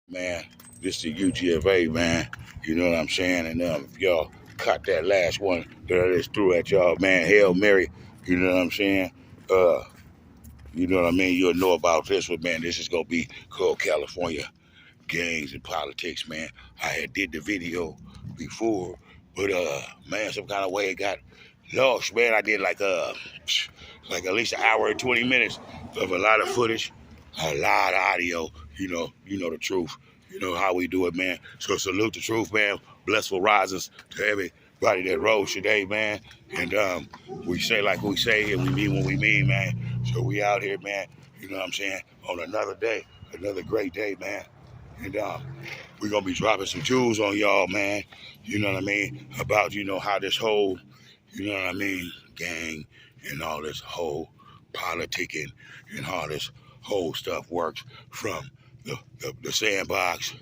Man, this the UGFA, man. You know what I'm saying? And if y'all caught that last one that I just threw at y'all, man, Hail Mary, you know what I'm saying? Uh, you know what I mean? You'll know about this one, man. This is gonna be called California Gangs and Politics, man. I had did the video before, but man, some kind of way it got lost, man. I did like at least an hour and 20 minutes of a lot of footage, a lot of audio. You know the truth. You know how we do it, man. So salute the truth, man. Blessful risings to everybody that rose today, man. And we say like we say, and we mean what we mean, man. So we out here, man. You know what I'm saying? On another day, another great day, man. And we're gonna be dropping some jewels on y'all, man. You know what I mean? About how this whole, you know what I mean, gang and all this whole politicking and all this whole stuff works from the sandbox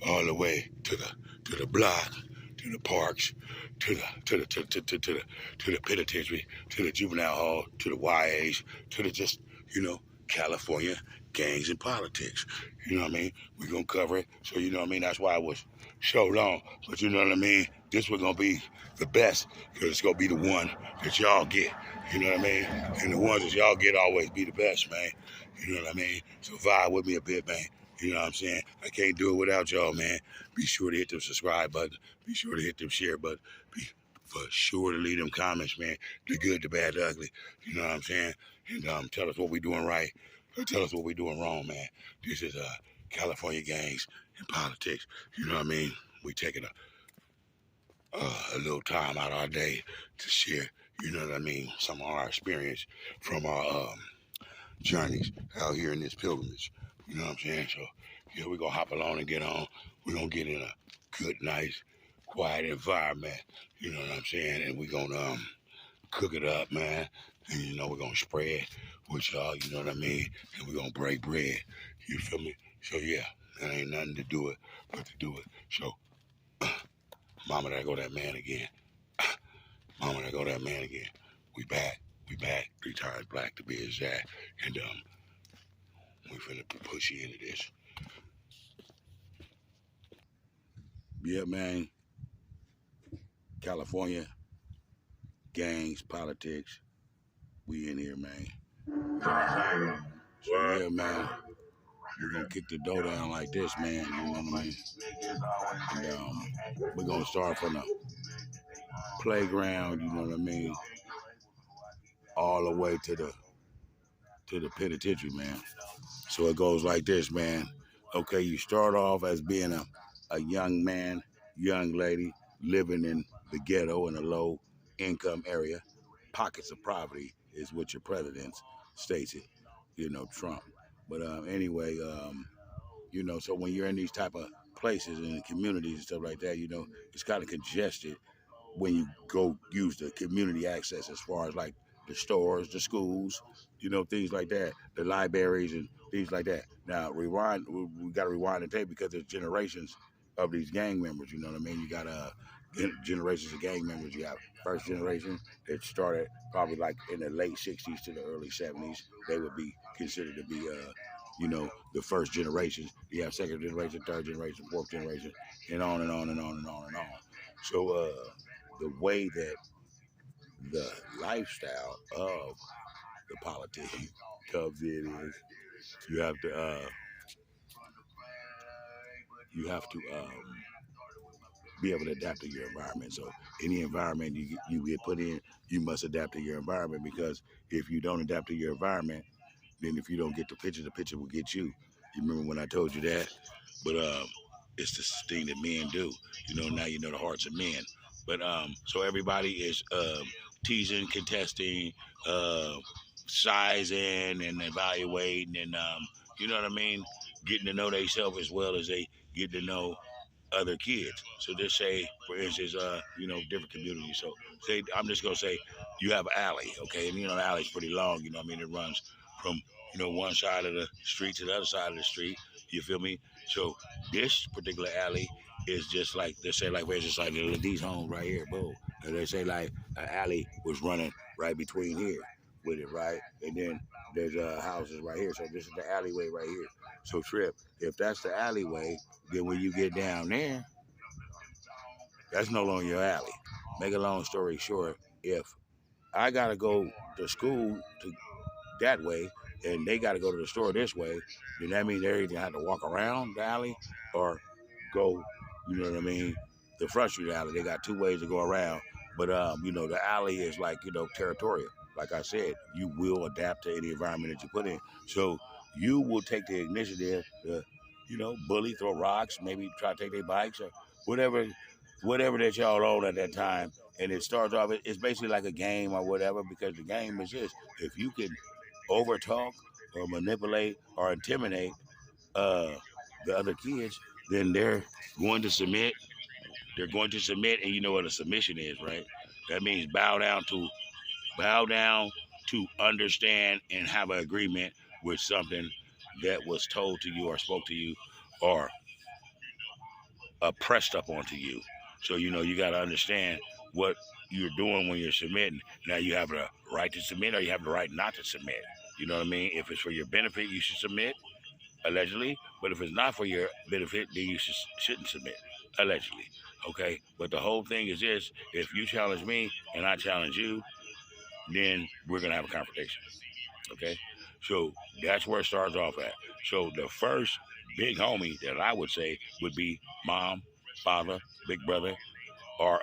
all the way to the block, to the parks, to the penitentiary, to the juvenile hall, to the YAs, to the just California gangs and politics. You know what I mean? We're gonna cover it. So you know what I mean? That's why it was so long. But you know what I mean? This was gonna be the best because it's gonna be the one that y'all get. You know what I mean? And the ones that y'all get always be the best, man. You know what I mean? So vibe with me a bit, man. You know what I'm saying? I can't do it without y'all, man. Be sure to hit the subscribe button. Be sure to hit them share button. Be for sure to leave them comments, man. The good, the bad, the ugly. You know what I'm saying? And tell us what we're doing right. Or tell us what we're doing wrong, man. This is California gangs and politics. You know what I mean? We taking a little time out of our day to share, you know what I mean, some of our experience from our journeys out here in this pilgrimage. You know what I'm saying? So, yeah, we're going to hop along and get on. We're going to get in a good, nice, quiet environment. You know what I'm saying? And we're going to cook it up, man. And, we're going to spread with y'all, you know what I mean? And we're going to break bread. You feel me? So, yeah, there ain't nothing to do it but to do it. So, mama, there go that man again. Mama, there go that man again. We back. We back. 3 times black to be exact. And, we finna push you into this. Yeah, man. California, gangs, politics. We in here, man. So, yeah, man. We're gonna kick the door down like this, man. You know what I mean? And we're gonna start from the playground, you know what I mean? All the way to the penitentiary, man. So it goes like this, man. Okay, you start off as being a young man, young lady, living in the ghetto in a low income area. Pockets of poverty is what your president states it, Trump. But anyway, so when you're in these type of places and communities and stuff like that, it's kind of congested when you go use the community access as far as like the stores, the schools, things like that, the libraries and things like that. Now, we got to rewind the tape because there's generations of these gang members, you know what I mean? You got generations of gang members. You got first generation that started probably like in the late 60s to the early 70s. They would be considered to be, the first generations. You have second generation, third generation, fourth generation, and on and on and on and on and on. So, the way that the lifestyle of the politician comes in is you have to be able to adapt to your environment. So any environment you get put in, you must adapt to your environment because if you don't adapt to your environment, then if you don't get the picture will get you. You remember when I told you that? But it's the thing that men do. Now you know the hearts of men. But so everybody is teasing, contesting, uh, sizing, and evaluating, and you know what I mean, getting to know themselves as well as they get to know other kids. So just say, for instance, different communities. So say I'm just gonna say you have an alley, okay, and the alley's pretty long. You know what I mean? It runs from one side of the street to the other side of the street. You feel me? So this particular alley is just like they say, like for instance, like these homes right here, boom. And they say like an alley was running right between here with it, right, and then there's houses right here. So this is the alleyway right here. So Trip, if that's the alleyway, then when you get down there, that's no longer your alley. Make a long story short, if I gotta go to school to that way, and they got to go to the store this way, then that means they either have to walk around the alley or go, you know what I mean, the front street alley. They got two ways to go around. But, the alley is like, territorial. Like I said, you will adapt to any environment that you put in. So you will take the initiative to, bully, throw rocks, maybe try to take their bikes or whatever that y'all own at that time. And it starts off, it's basically like a game or whatever, because the game is this. If you can overtalk or manipulate or intimidate the other kids, then they're going to submit. They're going to submit, and you know what a submission is, right? That means bow down to understand and have an agreement with something that was told to you or spoke to you or pressed up onto you. So you got to understand what you're doing when you're submitting. Now you have the right to submit or you have the right not to submit. You know what I mean? If it's for your benefit, you should submit, allegedly. But if it's not for your benefit, then you shouldn't submit, allegedly. Okay? But the whole thing is this: if you challenge me and I challenge you, then we're gonna have a confrontation. Okay? So that's where it starts off at. So the first big homie that I would say would be mom, father, big brother, or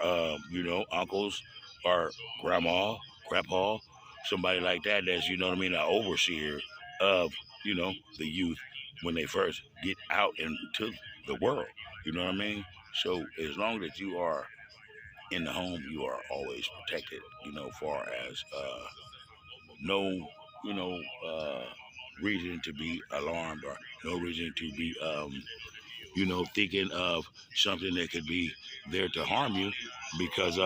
uncles, or grandma, grandpa, somebody like that. That's an overseer of the youth when they first get out into the world. You know what I mean? So as long as you are in the home, you are always protected. Far as no reason to be alarmed or no reason to be thinking of something that could be there to harm you, because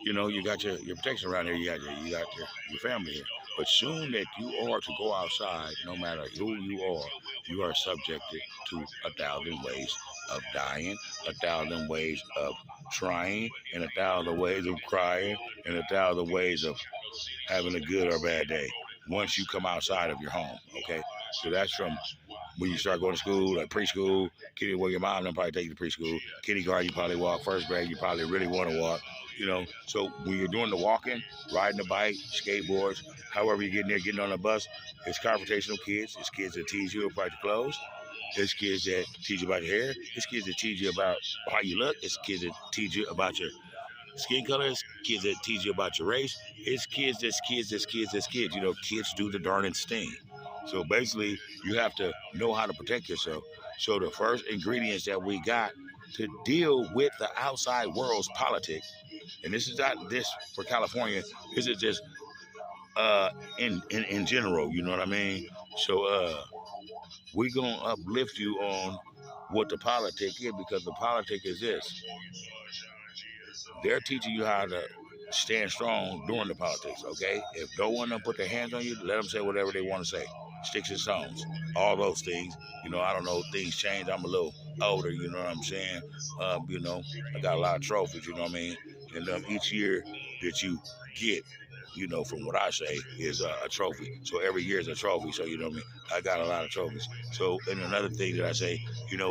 you got your protection around here. You got your family here. But soon that you are to go outside, no matter who you are subjected to 1,000 ways of dying, 1,000 ways of trying, and 1,000 ways of crying, and 1,000 ways of having a good or bad day once you come outside of your home. Okay, so that's from when you start going to school, like preschool. Well, your mom will probably take you to preschool. Kindergarten, you probably walk. First grade, you probably really want to walk. So when you're doing the walking, riding the bike, skateboards, however you're getting there, getting on the bus, it's confrontational kids. It's kids that tease you about your clothes. It's kids that teach you about your hair. It's kids that teach you about how you look. It's kids that teach you about your skin colors. Kids that teach you about your race. It's kids that's kids that's kids that's kids. Kids do the darnest thing. So basically, you have to know how to protect yourself. So the first ingredients that we got to deal with the outside world's politics, and this is not this for California, this is just in general, you know what I mean? So we're gonna uplift you on what the politic is, because the politic is this. They're teaching you how to stand strong during the politics, okay? If no one put their hands on you, let them say whatever they want to say. Sticks and stones, all those things. I don't know, things change. I'm a little older, you know what I'm saying? I got a lot of trophies, you know what I mean? And each year that you get, from what I say, is a trophy. So every year is a trophy. So, you know what I mean? I got a lot of trophies. So, and another thing that I say,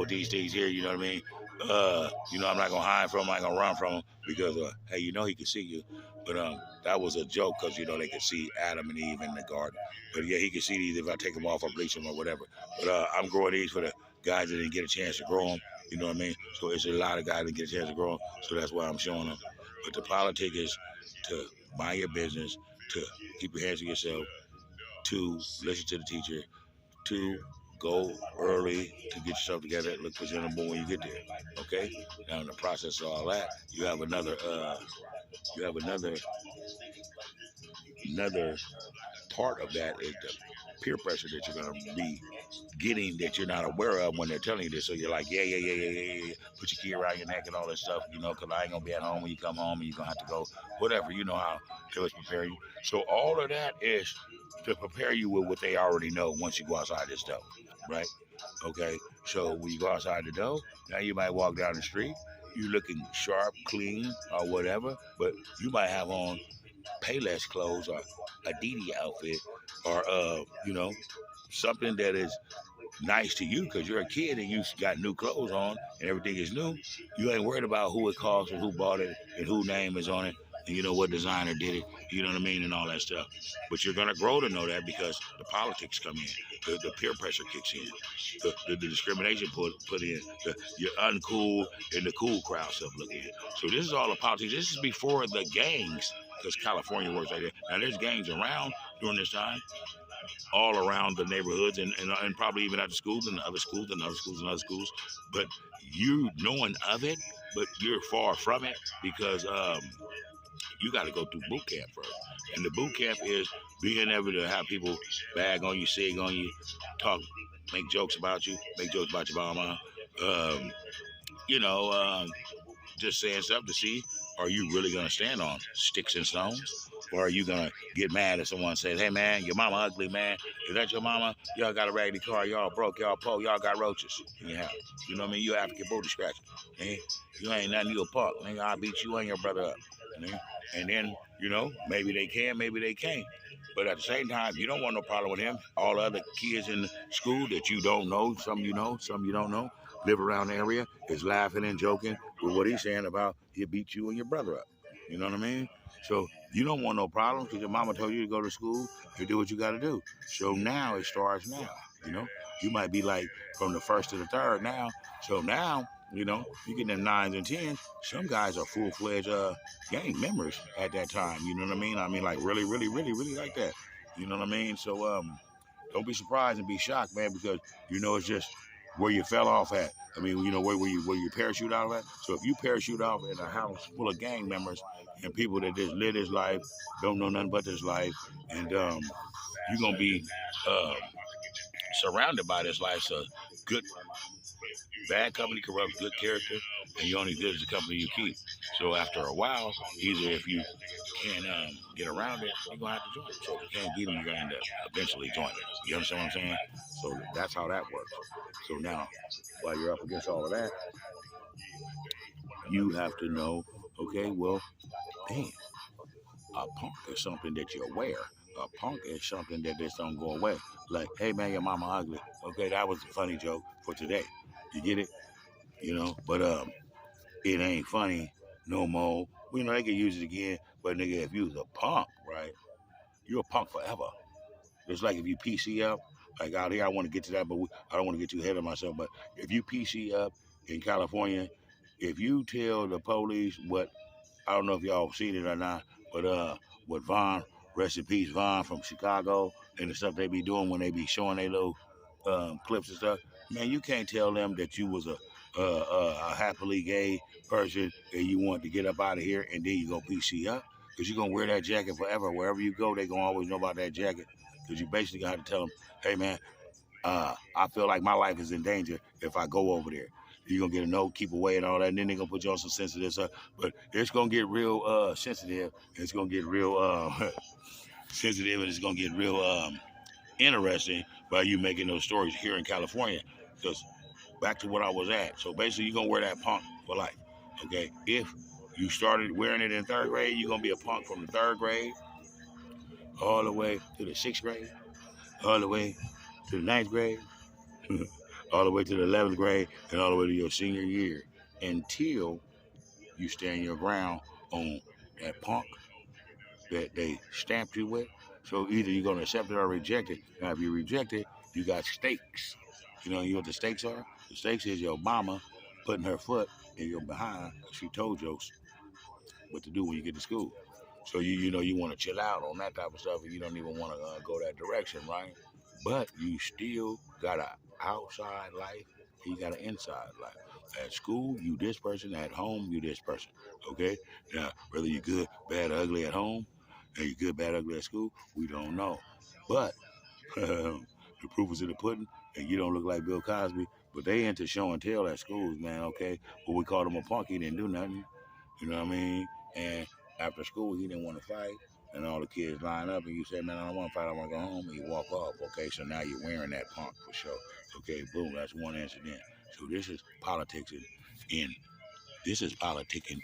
these things here, you know what I mean? I'm not going to hide from him. I'm not going to run from him because, hey, he can see you. But that was a joke because, they could see Adam and Eve in the garden. But, yeah, he can see these if I take them off or bleach them or whatever. But I'm growing these for the guys that didn't get a chance to grow them. You know what I mean? So it's a lot of guys that get a chance to grow them. So that's why I'm showing them. But the politic is to mind your business, to keep your hands to yourself, to listen to the teacher, to go early to get yourself together, look presentable when you get there. Okay? Now in the process of all that, you have another part of that is the peer pressure that you're gonna be getting that you're not aware of when they're telling you this. So you're like, yeah. Put your key around your neck and all that stuff, because I ain't gonna be at home when you come home and you're gonna have to go, whatever, how they was preparing you. So all of that is to prepare you with what they already know once you go outside this door, right? Okay, so when you go outside the door, now you might walk down the street, you looking sharp, clean, or whatever, but you might have on Payless clothes or a Didi outfit or, something that is nice to you because you're a kid and you got new clothes on and everything is new. You ain't worried about who it costs and who bought it and who name is on it and you know what designer did it. You know what I mean and all that stuff. But you're gonna grow to know that because the politics come in, the peer pressure kicks in, the discrimination put in, you're uncool and the cool crowd stuff look in. So this is all the politics. This is before the gangs because California works like that. Now there's gangs around during this time all around the neighborhoods and probably even at the schools and other schools and other schools and other schools. But you knowing of it, but you're far from it because you got to go through boot camp first. And the boot camp is being able to have people bag on you, sig on you, talk, make jokes about you, make jokes about your mama. Um, you know, just saying stuff to see, are you really going to stand on sticks and stones? Or are you going to get mad if someone says, hey, man, your mama ugly, man. Is that your mama? Y'all got a raggedy car. Y'all broke. Y'all poor. Y'all got roaches in your house. You know what I mean? You have to get booty scratching. You ain't nothing. You a punk. Nigga, I'll beat you and your brother up. And then, you know, maybe they can, maybe they can't. But at the same time, you don't want no problem with him. All the other kids in the school that you don't know, some you know, some you don't know, live around the area, is laughing and joking with what he's saying about he'll beat you and your brother up. You know what I mean? So you don't want no problems because your mama told you to go to school, you do what you got to do. So now it starts now, you know? You might be like from the first to the third now. So now, you know, you get them nines and tens. Some guys are full-fledged gang members at that time. You know what I mean? I mean, like really, really, really, really like that. You know what I mean? So don't be surprised and be shocked, man, because you know it's just where you fell off at. I mean, you know where you parachute out of at. So if you parachute off in a house full of gang members and people that just live this life, don't know nothing but this life, and you're gonna be um, surrounded by this life. So good, bad company corrupts good character, and you only good as the company you keep. So after a while, either if you can't get around it, you're gonna have to join it. So if you can't beat them, you're gonna end up eventually joining it. You understand what I'm saying? So that's how that works. So now, while you're up against all of that, you have to know, okay, well, damn, a punk is something that you wear. A punk is something that just don't go away. Like, hey man, your mama ugly. Okay, that was a funny joke for today. You get it? You know, but it ain't funny no more. You know, they can use it again, but nigga, if you was a punk, right, you're a punk forever. It's like if you PC up, like out here, I want to get to that, but I don't want to get too ahead of myself. But if you PC up in California, if you tell the police what, I don't know if y'all seen it or not, but what Vaughn, rest in peace, Vaughn from Chicago, and the stuff they be doing when they be showing their little clips and stuff, man, you can't tell them that you was a happily gay person and you want to get up out of here and then you go PC up because you're gonna wear that jacket forever. Wherever you go, they gonna always know about that jacket because you basically gonna have to tell them, hey man, I feel like my life is in danger if I go over there. You're gonna get a note, keep away, and all that, and then they're gonna put you on some sensitive stuff. But it's gonna get real sensitive, and it's gonna get real sensitive, and it's gonna get real interesting by you making those stories here in California. Because back to what I was at. So basically, you're gonna wear that punk for life. Okay, if you started wearing it in third grade, you're gonna be a punk from the third grade all the way to the sixth grade, all the way to the ninth grade, all the way to the 11th grade, and all the way to your senior year until you stand your ground on that punk that they stamped you with. So either you're going to accept it or reject it. Now, if you reject it, you got stakes. You know what the stakes are? The stakes is your mama putting her foot in your behind. She told you what to do when you get to school. So you know you want to chill out on that type of stuff, and you don't even want to go that direction, right? But you still got a outside life. And you got an inside life. At school, you this person. At home, you this person. Okay. Now, whether you good, bad, ugly at home, and you good, bad, ugly at school, we don't know. But the proof is in the pudding, and you don't look like Bill Cosby. But they into show and tell at schools, man. Okay. But we called him a punk. He didn't do nothing. You know what I mean? And after school, he didn't want to fight. And all the kids line up, and you say, man, I don't want to fight. I want to go home. And you walk off. Okay, so now you're wearing that punk for sure. Okay, boom, that's one incident. So this is politics this is politicking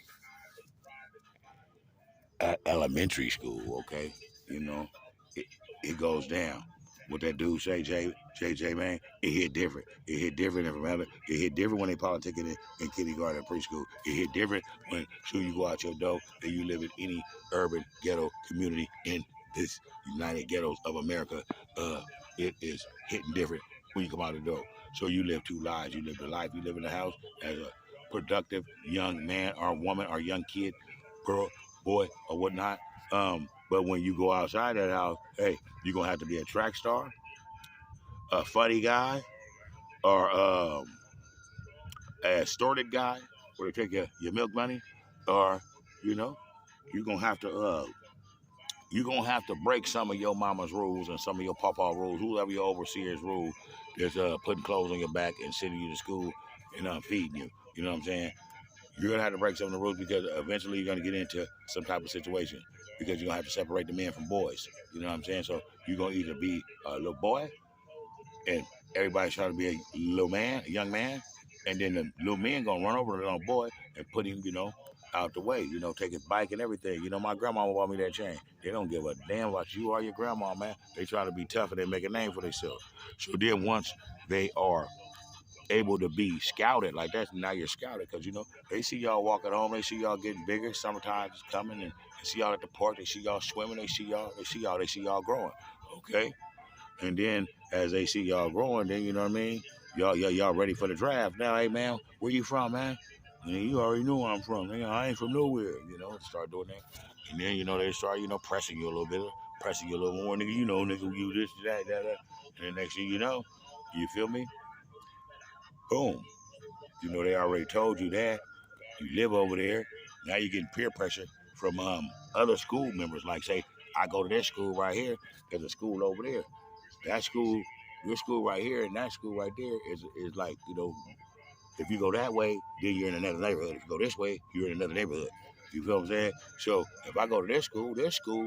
at elementary school, okay? You know, it, it goes down. what that dude say, JJ, man, it hit different. It hit different in Atlanta. It hit different when they politicking in kindergarten and preschool. It hit different when soon you go out your door and you live in any urban ghetto community in this United Ghettos of America. It is hitting different when you come out the door. So you live two lives. You live the life, you live in the house as a productive young man or woman or young kid, girl, boy, or whatnot. But when you go outside that house, hey, you're gonna have to be a track star, a funny guy, or a extorted guy, where they take your milk money, or you know, you're gonna have to break some of your mama's rules and some of your papa rules, whoever your overseer's rule, that's putting clothes on your back and sending you to school and feeding you. You know what I'm saying? You're gonna have to break some of the rules because eventually you're gonna get into some type of situation because you're gonna have to separate the men from boys. You know what I'm saying? So you're gonna either be a little boy and everybody's trying to be a little man, a young man, and then the little man gonna run over the little boy and put him, out the way, take his bike and everything. My grandma bought me that chain. They don't give a damn about you or your grandma, man. They try to be tough and they make a name for themselves. So then once they are able to be scouted like that, now you're scouted because they see y'all walking home, they see y'all getting bigger, summertime is coming, and they see y'all at the park, they see y'all swimming, they see y'all growing. Okay. And then as they see y'all growing, then you know what I mean? Y'all ready for the draft. Now, hey man, where you from, man? And you already know where I'm from. I ain't from nowhere, start doing that. And then, they start, pressing you a little bit, pressing you a little more, nigga, nigga, you this, that. And then next thing you know, you feel me? Boom. They already told you that. You live over there. Now you're getting peer pressure from other school members. Like, say, I go to this school right here. There's a school over there. That school, your school right here, and that school right there is like, if you go that way, then you're in another neighborhood. If you go this way, you're in another neighborhood. You feel what I'm saying? So if I go to this school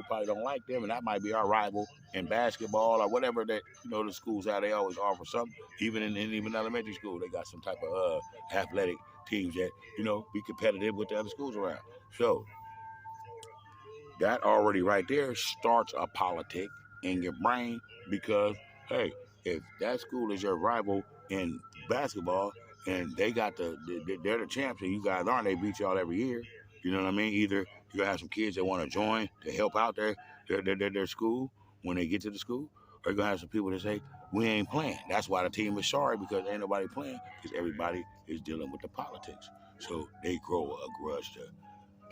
probably don't like them, and that might be our rival in basketball or whatever that the schools have. They always offer something. Even in even elementary school, they got some type of athletic teams that be competitive with the other schools around. So that already right there starts a politic in your brain because, hey, if that school is your rival in basketball and they're the champs and you guys aren't, they beat y'all every year. You know what I mean? Either you're gonna have some kids that want to join to help out their school when they get to the school, or you're gonna have some people that say, we ain't playing. That's why the team is sorry because ain't nobody playing because everybody is dealing with the politics. So they grow a grudge to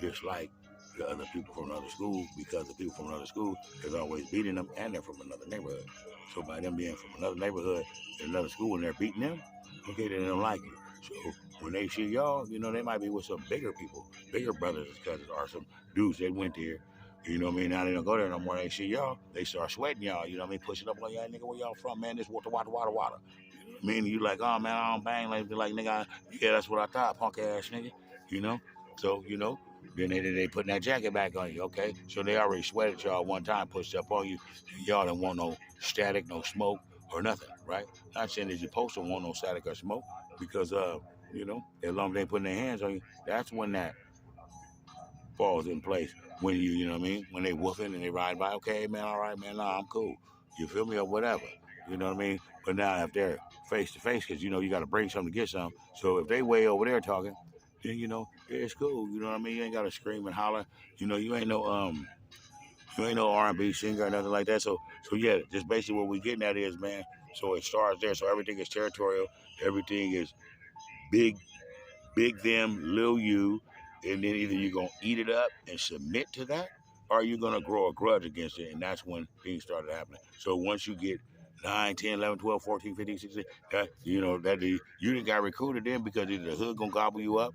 dislike the other people from another school because the people from another school is always beating them and they're from another neighborhood. So by them being from another neighborhood and another school and they're beating them, okay, they don't like you. So when they see y'all, they might be with some bigger people, bigger brothers and cousins or some dudes that went there. You know what I mean? Now they don't go there no more. They see y'all, they start sweating y'all. You know what I mean? Pushing up on y'all, nigga, where y'all from, man? This water. You know what I mean? You like, oh man, I don't bang like nigga. Yeah, that's what I thought, punk ass nigga. You know? So, then they putting that jacket back on you, okay? So they already sweated y'all one time, pushed up on you. Y'all don't want no static, no smoke, or nothing, right? Not saying that you're supposed to want no static or smoke, because as long as they putting their hands on you, that's when that falls in place. When you know what I mean? When they woofing and they ride by, okay, man, all right, man, nah, I'm cool. You feel me or whatever. You know what I mean? But now if they're face to face, because you got to bring something to get something. So if they way over there talking, then yeah, it's cool. You know what I mean? You ain't got to scream and holler. You ain't no R&B singer or nothing like that. So yeah, just basically what we getting at is, man. So it starts there. So everything is territorial. Everything is big, big them, little you, and then either you're gonna eat it up and submit to that, or you're gonna grow a grudge against it, and that's when things started happening. So once you get 9, 10, 11, 12, 14, 15, 16, you didn't got recruited in because either the hood gonna gobble you up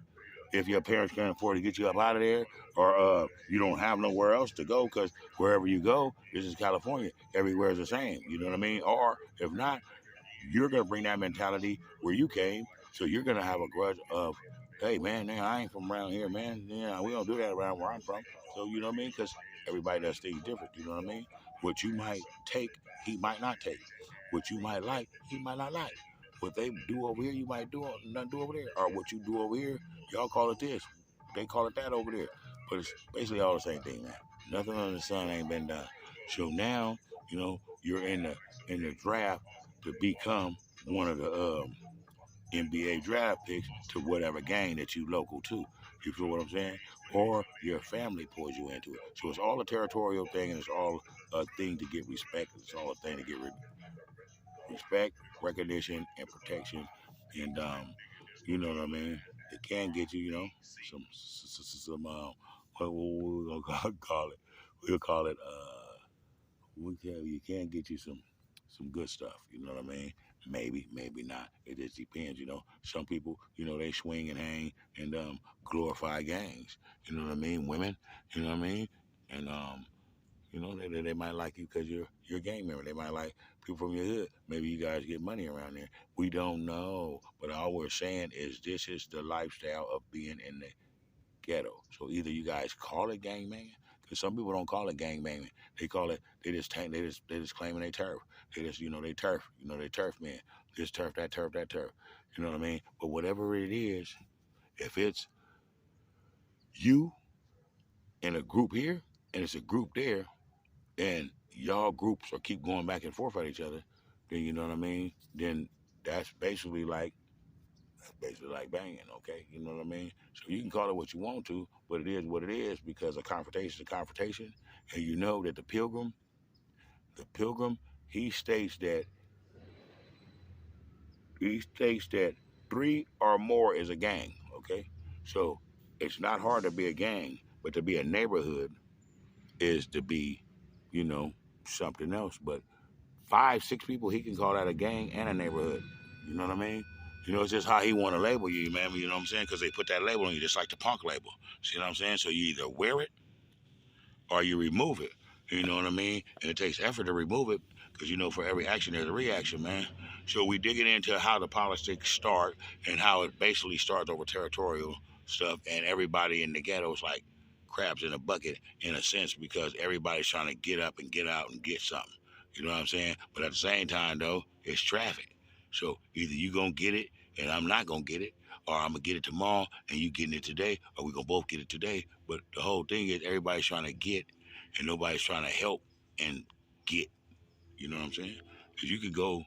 if your parents can't afford to get you up out of there, or you don't have nowhere else to go because wherever you go, this is California, everywhere is the same. You know what I mean? Or if not, you're gonna bring that mentality where you came, so you're gonna have a grudge of, hey man, I ain't from around here, man. Yeah, we don't do that around where I'm from. So you know what I mean? Because everybody does things different. You know what I mean? What you might take, he might not take. What you might like, he might not like. What they do over here, you might not do over there. Or what you do over here, y'all call it this, they call it that over there. But it's basically all the same thing, man. Nothing under the sun ain't been done. So now, you're in the draft to become one of the NBA draft picks to whatever game that you local to. You feel what I'm saying? Or your family pulls you into it. So it's all a territorial thing, and it's all a thing to get respect. It's all a thing to get respect, recognition, and protection. And you know what I mean? It can get you, you know, some what we gonna call it? We'll call it you can get you some good stuff. You know what I mean? Maybe, maybe not. It just depends. You know, some people, you know, they swing and hang and glorify gangs. You know what I mean? Women. You know what I mean? And you know, they might like you because you're a gang member. They might like people from your hood. Maybe you guys get money around there. We don't know. But all we're saying is this is the lifestyle of being in the ghetto. So either you guys call it gang banging, because some people don't call it gang banging. They call it they just claiming they turf. They just they turf. They turf men. This turf, that turf, that turf. You know what I mean? But whatever it is, if it's you and a group here and it's a group there, and y'all groups are keep going back and forth at each other, then you know what I mean? Then that's basically like banging, okay? You know what I mean? So you can call it what you want to, but it is what it is because a confrontation is a confrontation. And you know that the pilgrim, he states that three or more is a gang, okay? So it's not hard to be a gang, but to be a neighborhood is to be, you know, something else. But 5, 6 people, he can call that a gang and a neighborhood. You know what I mean? You know, it's just how he want to label you, man. You know what I'm saying? Because they put that label on you, just like the punk label. See what I'm saying? So you either wear it or you remove it. You know what I mean? And it takes effort to remove it because, you know, for every action, there's a reaction, man. So we digging into how the politics start and how it basically starts over territorial stuff. And everybody in the ghetto is like crabs in a bucket in a sense because everybody's trying to get up and get out and get something. You know what I'm saying? But at the same time, though, it's traffic. So either you going to get it and I'm not going to get it, or I'm going to get it tomorrow and you getting it today, or we going to both get it today. But the whole thing is everybody's trying to get and nobody's trying to help and get. You know what I'm saying? Because you could go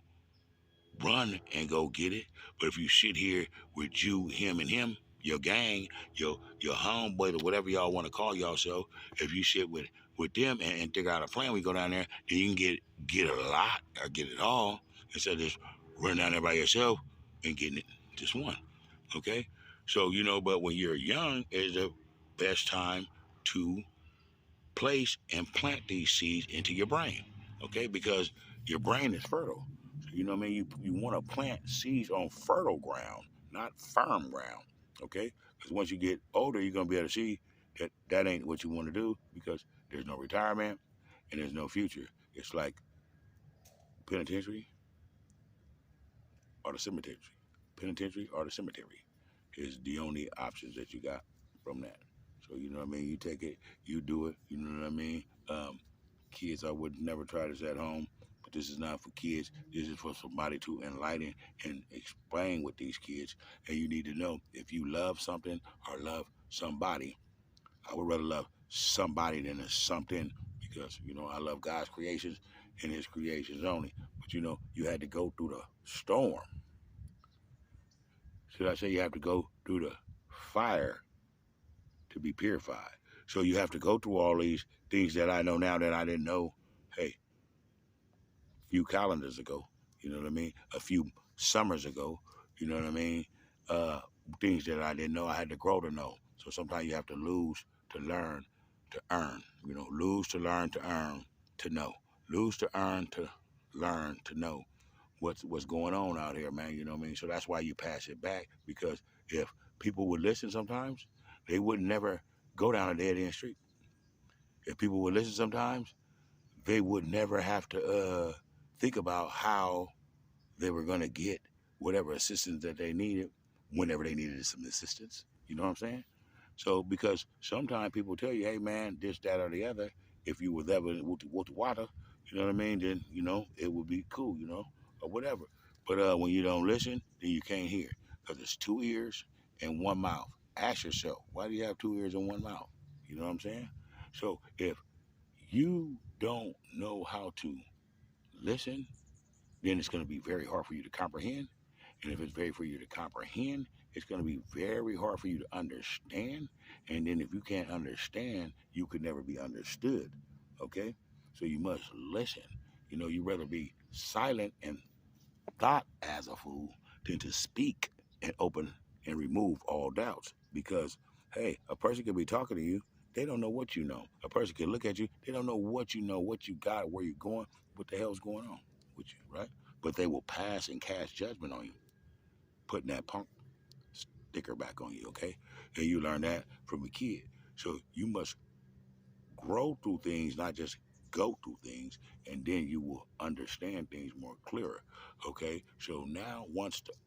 run and go get it, but if you sit here with you, him, and him, your gang, your homeboy, or whatever y'all want to call yourself, if you sit with them and figure out a plan, we go down there, then you can get a lot or get it all instead of just running down there by yourself and getting it just one. Okay, so but when you're young, is the best time to place and plant these seeds into your brain, okay? Because your brain is fertile. So, you know what I mean? You want to plant seeds on fertile ground, not firm ground, okay? Because once you get older, you're going to be able to see that that ain't what you want to do because there's no retirement and there's no future. It's like penitentiary or the cemetery. Penitentiary or the cemetery is the only options that you got from that. So, you know what I mean? You take it, you do it, you know what I mean? Kids, I would never try this at home, but this is not for kids. This is for somebody to enlighten and explain with these kids. And you need to know if you love something or love somebody, I would rather love somebody than a something because, I love God's creations and his creations only. But, you had to go through the storm. Should I say you have to go through the fire to be purified? So you have to go through all these things that I know now that I didn't know, hey, a few calendars ago, you know what I mean? A few summers ago, you know what I mean? Uh, Things that I didn't know I had to grow to know. So sometimes you have to lose to learn to earn. Lose to learn to earn to know. Lose to earn to learn to know what's going on out here, man. You know what I mean? So that's why you pass it back because if people would listen sometimes, they would never go down a dead end street. If people would listen sometimes, they would never have to think about how they were going to get whatever assistance that they needed whenever they needed some assistance. You know what I'm saying? So because sometimes people tell you, hey man, this, that, or the other, if you were there with the water, you know what I mean, then, it would be cool, or whatever. But when you don't listen, then you can't hear because it's 2 ears and 1 mouth. Ask yourself, why do you have 2 ears and 1 mouth? You know what I'm saying? So if you don't know how to listen, then it's going to be very hard for you to comprehend. And if it's very for you to comprehend, it's going to be very hard for you to understand. And then if you can't understand, you could never be understood. Okay? So you must listen. You know, you rather be silent and thought as a fool than to speak and open and remove all doubts. Because, hey, a person could be talking to you, they don't know what you know. A person can look at you, they don't know what you know, what you got, where you're going, what the hell's going on with you, right? But they will pass and cast judgment on you, putting that punk sticker back on you, okay? And you learn that from a kid. So you must grow through things, not just go through things, and then you will understand things more clearer. Okay, so now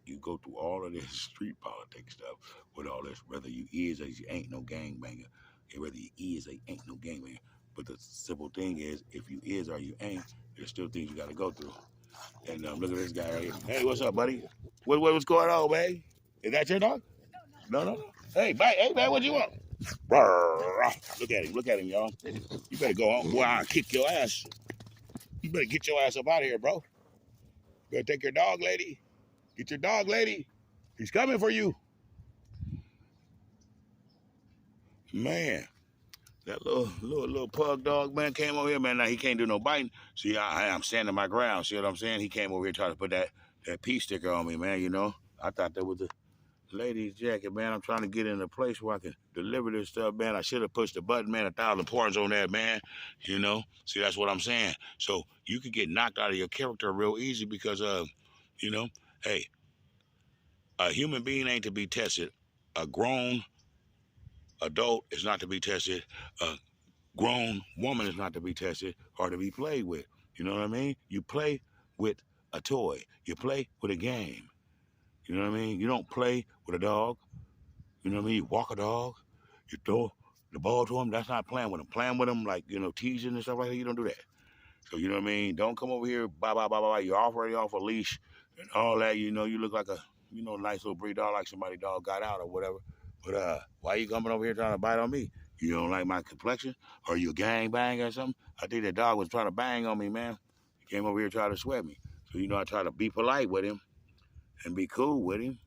you go through all of this street politics stuff with all this, whether you is or you ain't no gangbanger, and whether you is or you ain't no gangbanger. But the simple thing is, if you is or you ain't, there's still things you got to go through. And look at this guy right here. Hey, what's up, buddy? What's going on, man? Is that your dog? No, no, no. Hey, bye. Hey, man, what you want? Look at him, y'all. You better go on. Boy, I'll kick your ass. You better get your ass up out of here, bro. You better take your dog, lady. Get your dog, lady. He's coming for you. Man, that little pug dog, man, came over here, man. Now he can't do no biting. See, I'm standing my ground. See what I'm saying? He came over here trying to put that peace sticker on me, man, you know. I thought that was a lady's jacket, man. I'm trying to get in a place where I can deliver this stuff, man. I should have pushed the button, man. 1,000 points on that, man. You know? See, that's what I'm saying. So you could get knocked out of your character real easy because, you know, hey, a human being ain't to be tested. A grown adult is not to be tested. A grown woman is not to be tested or to be played with. You know what I mean? You play with a toy. You play with a game. You know what I mean? You don't play with a dog. You know what I mean? You walk a dog, you throw the ball to him. That's not playing with him. Playing with him, like, you know, teasing and stuff like that, you don't do that. So, you know what I mean? Don't come over here, bye, bye, bye, bye, bye. You're already off a leash and all that. You know, you look like a, you know, nice little breed dog, like somebody dog got out or whatever. But why you coming over here trying to bite on me? You don't like my complexion? Or you gang bang or something? I think that dog was trying to bang on me, man. He came over here trying to sweat me. So, you know, I try to be polite with him and be cool with him.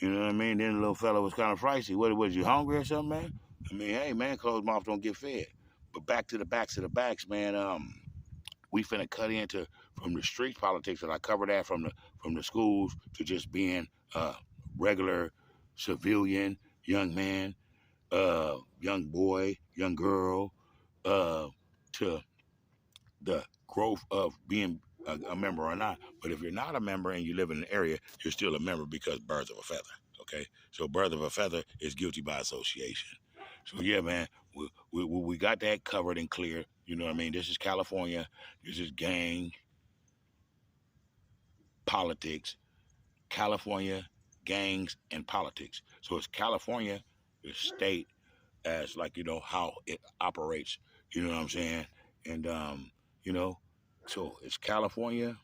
You know what I mean? Then the little fella was kind of feisty. What was you hungry or something, man? I mean, hey, man, closed mouths don't get fed. But back to the backs of the backs, man. We finna cut into from the street politics, and I covered that from the schools to just being a regular civilian young man, young boy, young girl, to the growth of being a member or not. But if you're not a member and you live in an area, you're still a member because birds of a feather. Okay, so birds of a feather is guilty by association. So yeah, man, we got that covered and clear. You know what I mean? This is California. This is gang politics. California gangs and politics. So it's California, the state, as like, you know, how it operates. You know what I'm saying? And you know, so it's California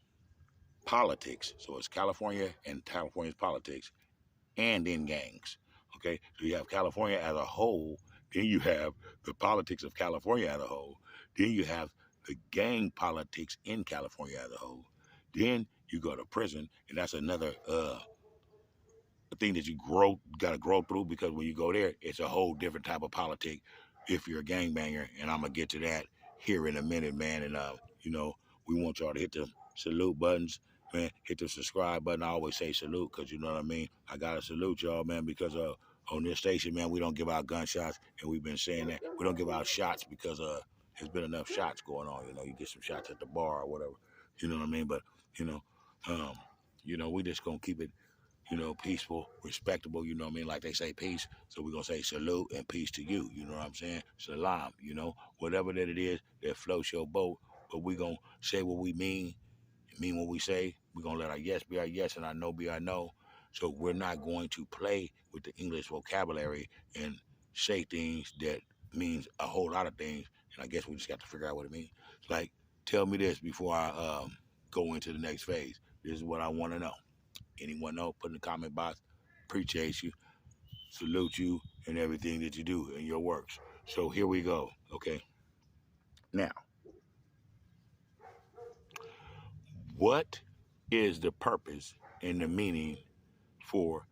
politics. So it's California and California's politics, and then gangs. Okay, so you have California as a whole. Then you have the politics of California as a whole. Then you have the gang politics in California as a whole. Then you go to prison, and that's another thing that you got to grow through, because when you go there, it's a whole different type of politic if you're a gangbanger, and I'm gonna get to that here in a minute, man. And you know, we want y'all to hit the salute buttons, man. Hit the subscribe button. I always say salute because you know what I mean. I gotta salute y'all, man, because on this station, man, we don't give out gunshots, and we've been saying that we don't give out shots because there's been enough shots going on. You know, you get some shots at the bar or whatever. You know what I mean? But you know, um, we just gonna keep it, you know, peaceful, respectable, you know what I mean? Like they say peace. So we're going to say salute and peace to you. You know what I'm saying? Salam, you know, whatever that it is that floats your boat. But we're going to say what we mean what we say. We're going to let our yes be our yes and our no be our no. So we're not going to play with the English vocabulary and say things that means a whole lot of things. And I guess we just got to figure out what it means. Like, tell me this before I go into the next phase. This is what I want to know. Anyone know? Put in the comment box. Appreciate you. Salute you and everything that you do in your works. So here we go. Okay. Now, what is the purpose and the meaning for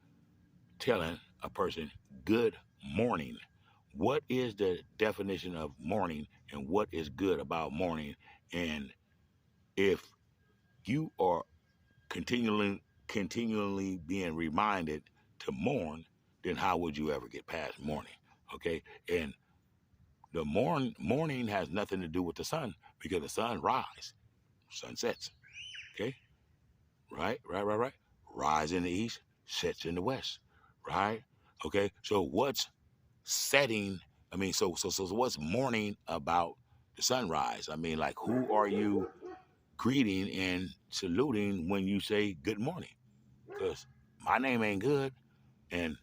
telling a person good morning? What is the definition of morning and what is good about morning? And if you are continually being reminded to mourn, then how would you ever get past morning? Okay? And the morning has nothing to do with the sun because the sun rises, sun sets. Okay? Right. Rise in the east, sets in the west. Right? Okay. So what's setting? I mean, so what's morning about the sunrise? I mean, like who are you greeting and saluting when you say good morning? Because my name ain't good, and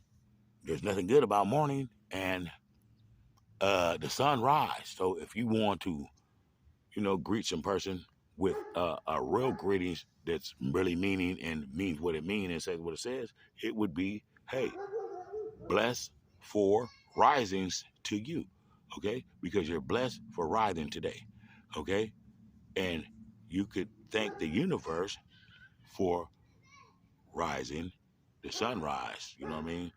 there's nothing good about morning and the sunrise. So if you want to, greet some person with a real greetings that's really meaning and means what it means and says what it says, it would be, hey, bless for risings to you, okay? Because you're blessed for rising today, okay? And you could thank the universe for rising the sunrise, you know what I mean?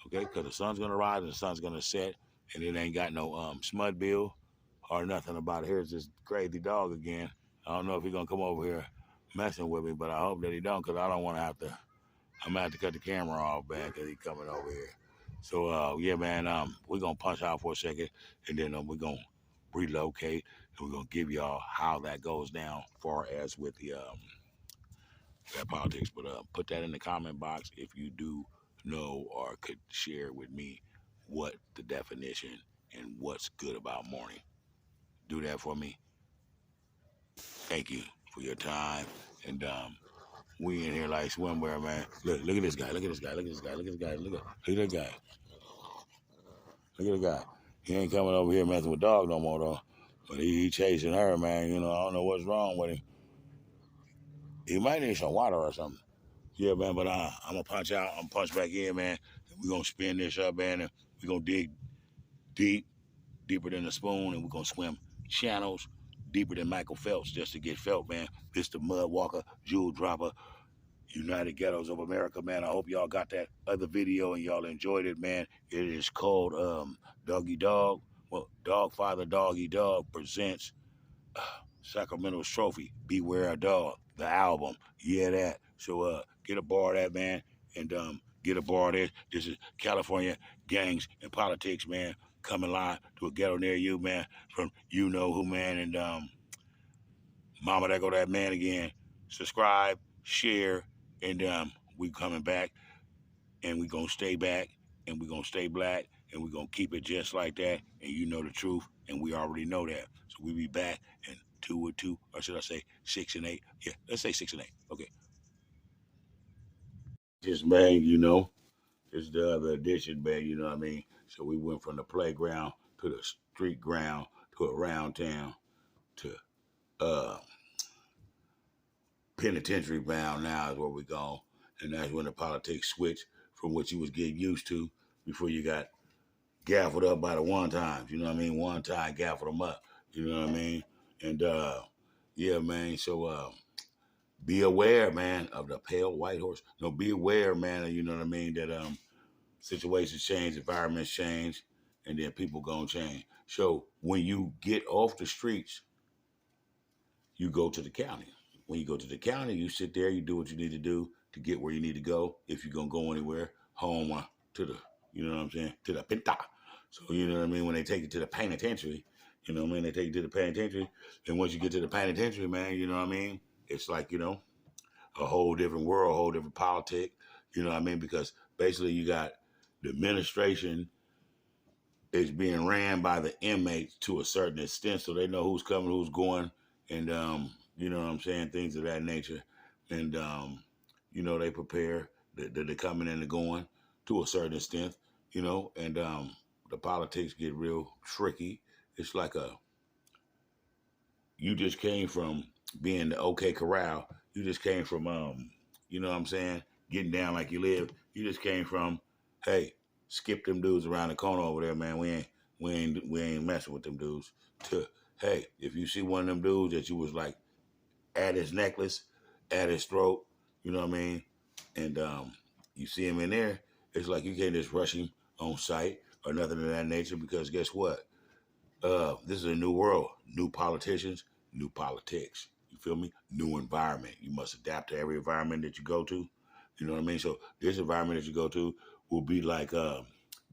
Okay, because the sun's gonna rise and the sun's gonna set, and it ain't got no smud bill or nothing about it. Here's this crazy dog again. I don't know if he's gonna come over here messing with me, but I hope that he don't, because I don't want to have to. I'm gonna have to cut the camera off, man, because he's coming over here. So yeah, man, we're gonna punch out for a second, and then we're gonna relocate, and we're gonna give y'all how that goes down, far as with the that politics. But put that in the comment box if you do know or could share with me what the definition and what's good about morning. Do that for me. Thank you for your time. And we in here like swimwear, man. Look at this guy. Look at this guy. Look at this guy. Look at this guy. Look at that guy. Look at the guy. He ain't coming over here messing with dog no more though. But he chasing her, man. I don't know what's wrong with him. He might need some water or something. Yeah, man, but I'm gonna punch out. I'm gonna punch back in, man. We're gonna spin this up, man, and we're gonna dig deep, deeper than a spoon, and we're gonna swim channels deeper than Michael Phelps just to get felt, man. This the Mud Walker, Jewel Dropper, United Ghettos of America, man. I hope y'all got that other video and y'all enjoyed it, man. It is called Doggy Dog. Well, Dog Father Doggy Dog presents Sacramento's Trophy, Beware a Dog, the album. Yeah, that. So get a bar of that, man, and get a bar of this. This is California Gangs and Politics, man, coming live to a ghetto near you, man, from you know who, man, and Mama, there go that man again. Subscribe, share, and we coming back, and we gonna stay back, and we gonna stay black, and we gonna keep it just like that, and you know the truth, and we already know that. So we be back in 2 or 2, or should I say 6 and 8? Yeah, let's say 6 and 8. Okay. Just man, it's the other edition, man. You know what I mean? So we went from the playground to the street ground to around town to uh penitentiary bound. Now is where we going, and that's when the politics switched from what you was getting used to before you got gaffled up by the one times. You know what I mean? One time gaffled them up. You know what I mean? And yeah, man. So be aware, man, of the pale white horse. No, be aware, man. You know what I mean? That situations change, environments change, and then people gonna change. So when you get off the streets, you go to the county. When you go to the county, you sit there, you do what you need to do to get where you need to go. If you're gonna go anywhere, home to the, you know what I'm saying, to the pinta. So you know what I mean. When they take you to the penitentiary, you know what I mean. They take you to the penitentiary, and once you get to the penitentiary, man, you know what I mean. It's like a whole different world, a whole different politic. You know what I mean? Because basically, you got the administration is being ran by the inmates to a certain extent, so they know who's coming, who's going, and you know what I'm saying, things of that nature, and they prepare the coming and the going to a certain extent, and the politics get real tricky. It's like you just came from being the OK Corral. You just came from you know what I'm saying, getting down like you live. You just came from, hey, skip them dudes around the corner over there, man. We ain't messing with them dudes. To hey, if you see one of them dudes that you was like at his necklace at his throat. You know what I mean? And you see him in there, it's like you can't just rush him on sight or nothing of that nature because guess what? This is a new world, new politicians, new politics. You feel me? New environment. You must adapt to every environment that you go to. You know what I mean? So this environment that you go to will be like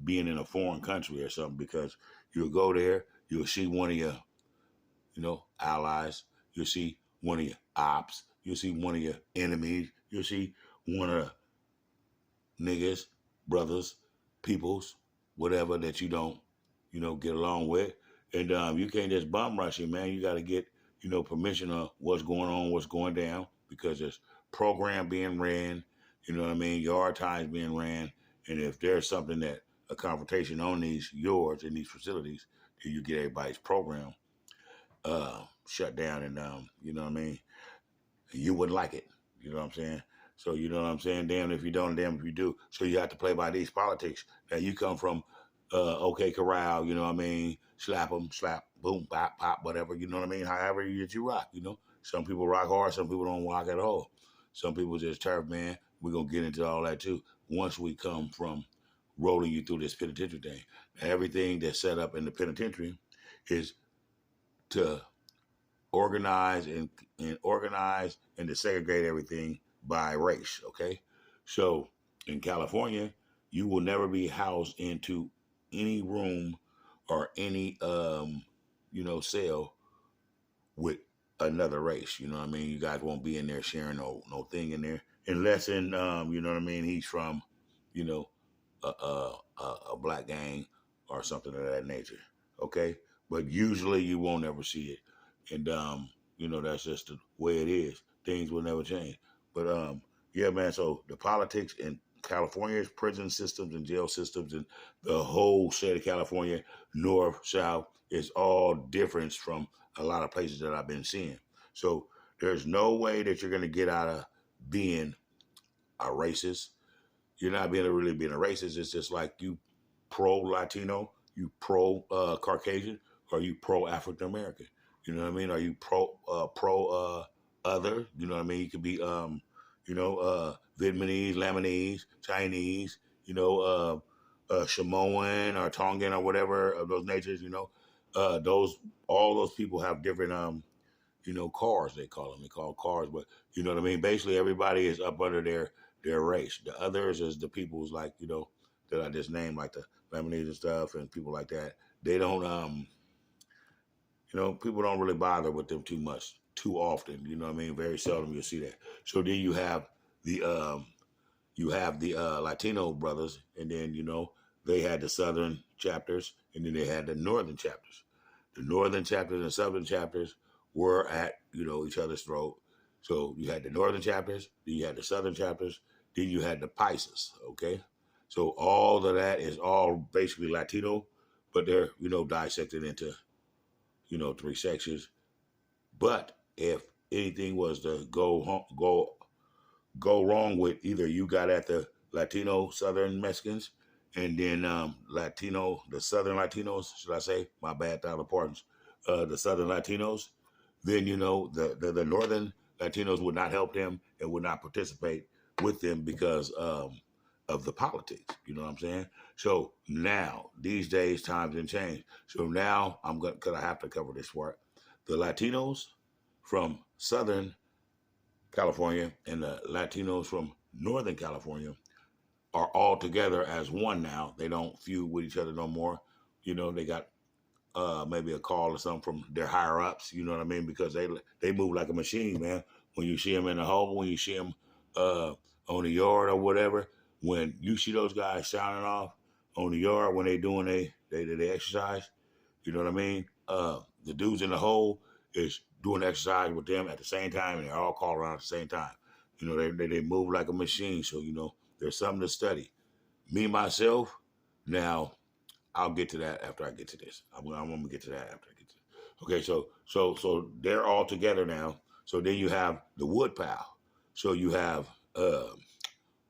being in a foreign country or something because you'll go there, you'll see one of your, allies, you'll see one of your ops, you'll see one of your enemies, you'll see one of the niggas, brothers, peoples, whatever that you don't, get along with. And you can't just bum rush it, man. You got to get, permission of what's going on, what's going down, because there's program being ran, you know what I mean, yard times being ran. And if there's something that a confrontation on these yards in these facilities, then you get everybody's program shut down and you know what I mean, you wouldn't like it. You know what I'm saying? So you know what I'm saying? Damn if you don't, damn if you do. So you have to play by these politics. Now you come from OK Corral, you know what I mean? Slap them, slap, boom, pop, pop, whatever. You know what I mean? However you rock, Some people rock hard, some people don't rock at all. Some people just turf, man. We're gonna get into all that too. Once we come from rolling you through this penitentiary thing. Now, everything that's set up in the penitentiary is to organize and organize and to segregate everything by race. Okay, so in California, you will never be housed into any room or any cell with another race. You know what I mean? You guys won't be in there sharing no thing in there unless in you know what I mean. He's from you know a black gang or something of that nature. Okay, but usually you won't ever see it, and that's just the way it is. Things will never change. But yeah, man. So the politics in California's prison systems and jail systems and the whole state of California, north, south, is all different from a lot of places that I've been seeing. So there's no way that you're going to get out of being a racist. You're not really being a racist. It's just like you pro Latino, you pro Caucasian, or you pro African American. You know what I mean? Are you pro other? You know what I mean? You could be Vietnamese, Lebanese, Chinese. Samoan or Tongan or whatever of those natures. Those all those people have different cars they call them. They call cars, but you know what I mean. Basically, everybody is up under their race. The others is the people's like that I just named, like the Lebanese and stuff, and people like that. They don't people don't really bother with them too much, too often. You know what I mean? Very seldom you'll see that. So then the you have the Latino brothers, and then they had the southern chapters, and then they had the northern chapters. The northern chapters and southern chapters were at each other's throat. So you had the northern chapters, then you had the southern chapters, then you had the Paisas. Okay, so all of that is all basically Latino, but they're dissected into three sections. But if anything was to go wrong with either you got at the Latino Southern Mexicans and then the Southern Latinos, should I say? My bad, thousand pardons. The Southern Latinos, then the Northern Latinos would not help them and would not participate with them because of the politics. You know what I'm saying? So now these days times have changed. So now because I have to cover this part. The Latinos from Southern California and the Latinos from Northern California are all together as one now. They don't feud with each other no more. They got maybe a call or something from their higher ups. You know what I mean? Because they move like a machine, man. When you see them in the hole, when you see them on the yard or whatever, when you see those guys sounding off on the yard when they doing they exercise, you know what I mean? The dudes in the hole is doing exercise with them at the same time, and they're all called around at the same time. They move like a machine, so there's something to study. Me myself, now I'll get to that after I get to this. I'm gonna get to that after I get to this. Okay, so they're all together now. So then you have the Woodpile. So you have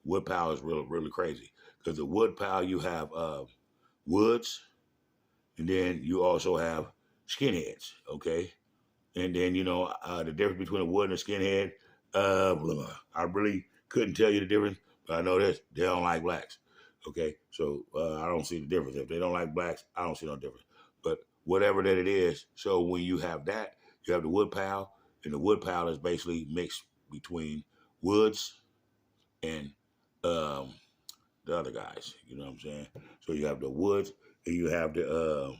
Woodpile is really crazy because the Woodpile you have Woods, and then you also have skinheads. Okay, and then the difference between a wood and a skinhead. I really couldn't tell you the difference, but I know this: they don't like blacks. Okay, so I don't see the difference. If they don't like blacks, I don't see no difference. But whatever that it is, so when you have that, you have the wood pile, and the wood pile is basically mixed between woods and um, the other guys. You know what I'm saying? So you have the woods, and you have the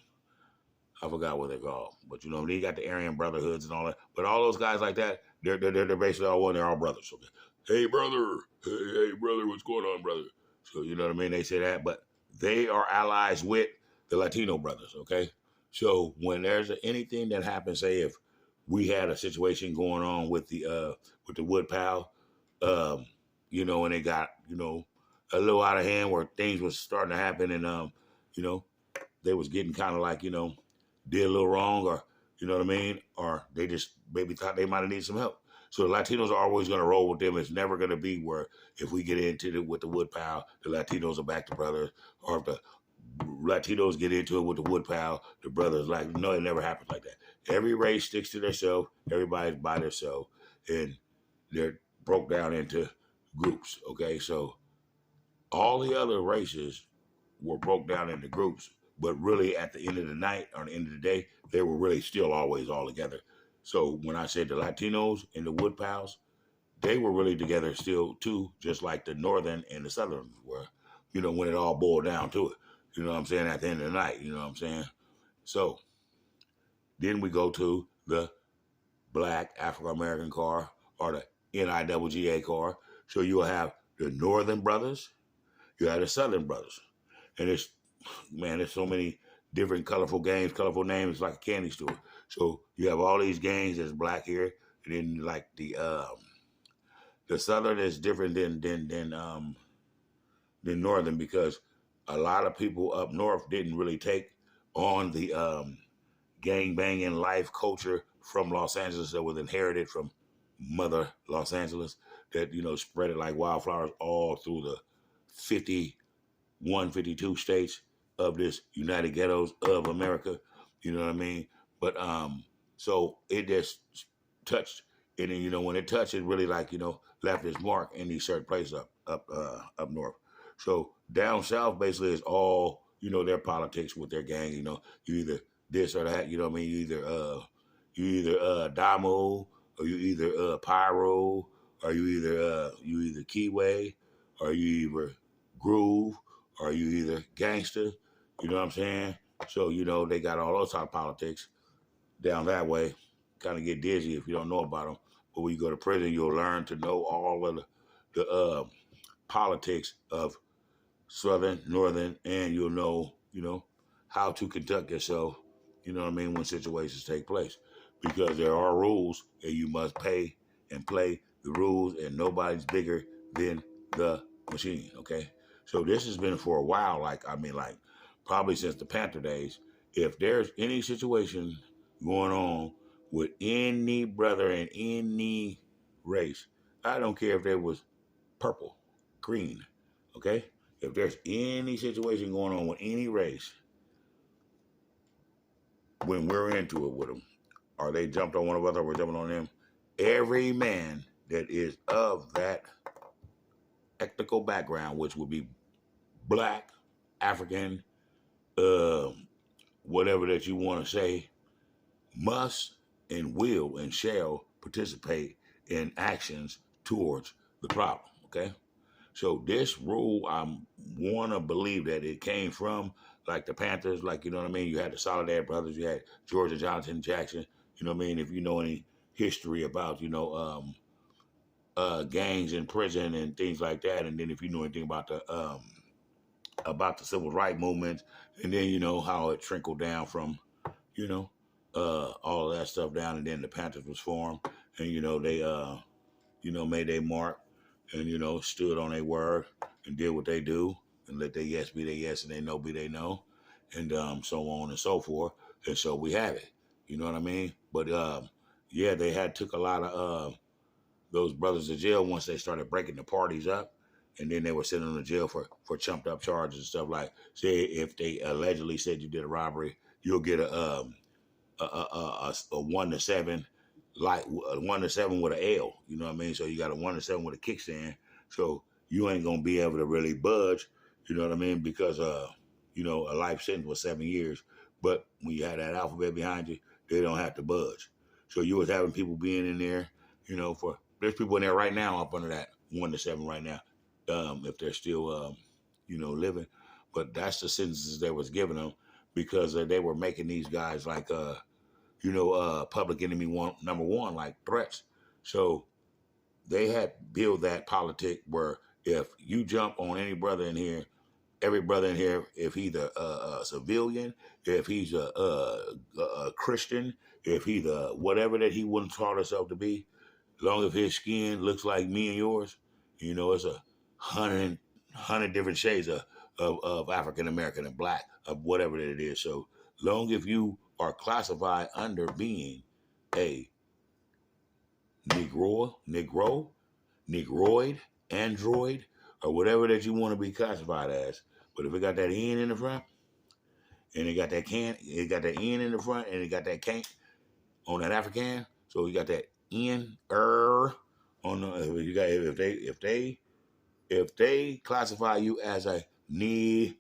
I forgot what they're called, but you know they got the Aryan Brotherhoods and all that. But all those guys like that, they're basically all one. They're all brothers. Okay? Hey brother, hey brother, what's going on, brother? So you know what I mean. They say that, but they are allies with the Latino brothers. Okay, so when there's anything that happens, say if we had a situation going on with the wood pal, um, you know, and they got a little out of hand where things was starting to happen, and you know, they was getting kind of like did a little wrong, or you know what I mean, or they just maybe thought they might have needed some help. So the Latinos are always going to roll with them. It's never going to be where if we get into it with the wood pile, the Latinos are back to brothers, or if the Latinos get into it with the wood pile, the brothers like no, it never happens like that. Every race sticks to themselves. Everybody's by themselves, and they're broke down into groups. Okay, so all the other races were broke down into groups, but really at the end of the night or the end of the day, they were really still always all together. So when I said the Latinos and the Wood Pals, they were really together still too, just like the Northern and the Southern were, when it all boiled down to it. You know what I'm saying? At the end of the night, you know what I'm saying? So then we go to the Black African American car or the NIWGA car. So you'll have the Northern brothers, you have the Southern brothers. And it's man, there's so many different colorful games, colorful names, like a candy store. So you have all these games that's black here, and then like the southern is different than northern because a lot of people up north didn't really take on the gang banging life culture from Los Angeles that was inherited from mother Los Angeles that spread it like wildflowers all through the 51, 52 states of this United Ghettos of America. You know what I mean? But so it just touched, and then when it touched, it really like left its mark in these certain places up north. So down south basically is all their politics with their gang. You either this or that. You know what I mean? You either Damo, or you either Pyro, or you either Keyway, or you either Groove, or you either gangster, you know what I'm saying? So, they got all those type of politics down that way. Kind of get dizzy if you don't know about them. But when you go to prison, you'll learn to know all of the politics of Southern, Northern, and you'll know, how to conduct yourself, you know what I mean, when situations take place. Because there are rules, and you must pay and play the rules, and nobody's bigger than the machine, okay? So this has been for a while, like probably since the Panther days. If there's any situation going on with any brother in any race, I don't care if there was purple, green, okay? If there's any situation going on with any race, when we're into it with them, or they jumped on one of us or we're jumping on them, every man that is of that ethnical background, which would be black, African, whatever that you want to say, must and will and shall participate in actions towards the problem. Okay? So this rule, I want to believe that it came from like the Panthers, like, you know what I mean? You had the Soledad brothers, you had Georgia Johnson Jackson, you know what I mean? If you know any history about, gangs in prison and things like that, and then if you know anything about the civil rights movement, and then how it trickled down from all of that stuff down, and then the Panthers was formed, and they made their mark, and stood on their word and did what they do, and let their yes be their yes and their no be their no, and so on and so forth, and so we have it. You know what I mean? But yeah, they had took a lot of those brothers to jail once they started breaking the parties up, and then they were sending them to jail for chumped up charges and stuff like. Say if they allegedly said you did a robbery, you'll get a 1 to 7 like 1 to 7 with an L. You know what I mean? So you got a 1 to 7 with a kickstand. So you ain't gonna be able to really budge. You know what I mean? Because a life sentence was 7 years. But when you have that alphabet behind you, they don't have to budge. So you was having people being in there. For there's people in there right now up under that 1 to 7 right now. If they're still living. But that's the sentences they was giving them because they were making these guys like public enemy number one, like threats. So they had built that politic where if you jump on any brother in here, every brother in here, if he's a civilian, if he's a Christian, if he's whatever that he wouldn't taught himself to be, as long as his skin looks like me and yours, it's a hundred different shades of African American and black, of whatever that it is. So long if you are classified under being a Negro, Negroid, Android, or whatever that you want to be classified as. But if it got that N in the front, and it got that N in the front, and it got that can't on that African, so you got that N on the you got if they classify you as a you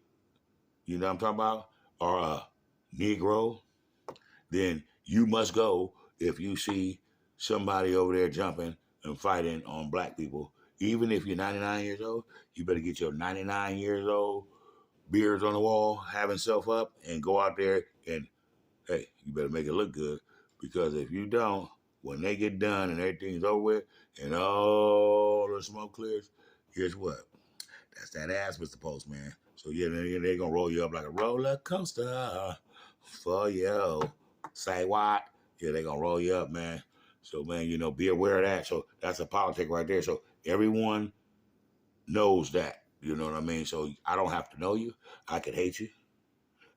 know what I'm talking about, or a Negro, then you must go if you see somebody over there jumping and fighting on black people. Even if you're 99 years old, you better get your 99 years old beards on the wall, having self up, and go out there and, hey, you better make it look good. Because if you don't, when they get done and everything's over with and all the smoke clears, guess what? That's that ass, Mr. Postman. So yeah, they're gonna roll you up like a roller coaster for you. Say what? Yeah, they're gonna roll you up, man. So man, be aware of that. So that's a politic right there. So everyone knows that. You know what I mean? So I don't have to know you. I could hate you.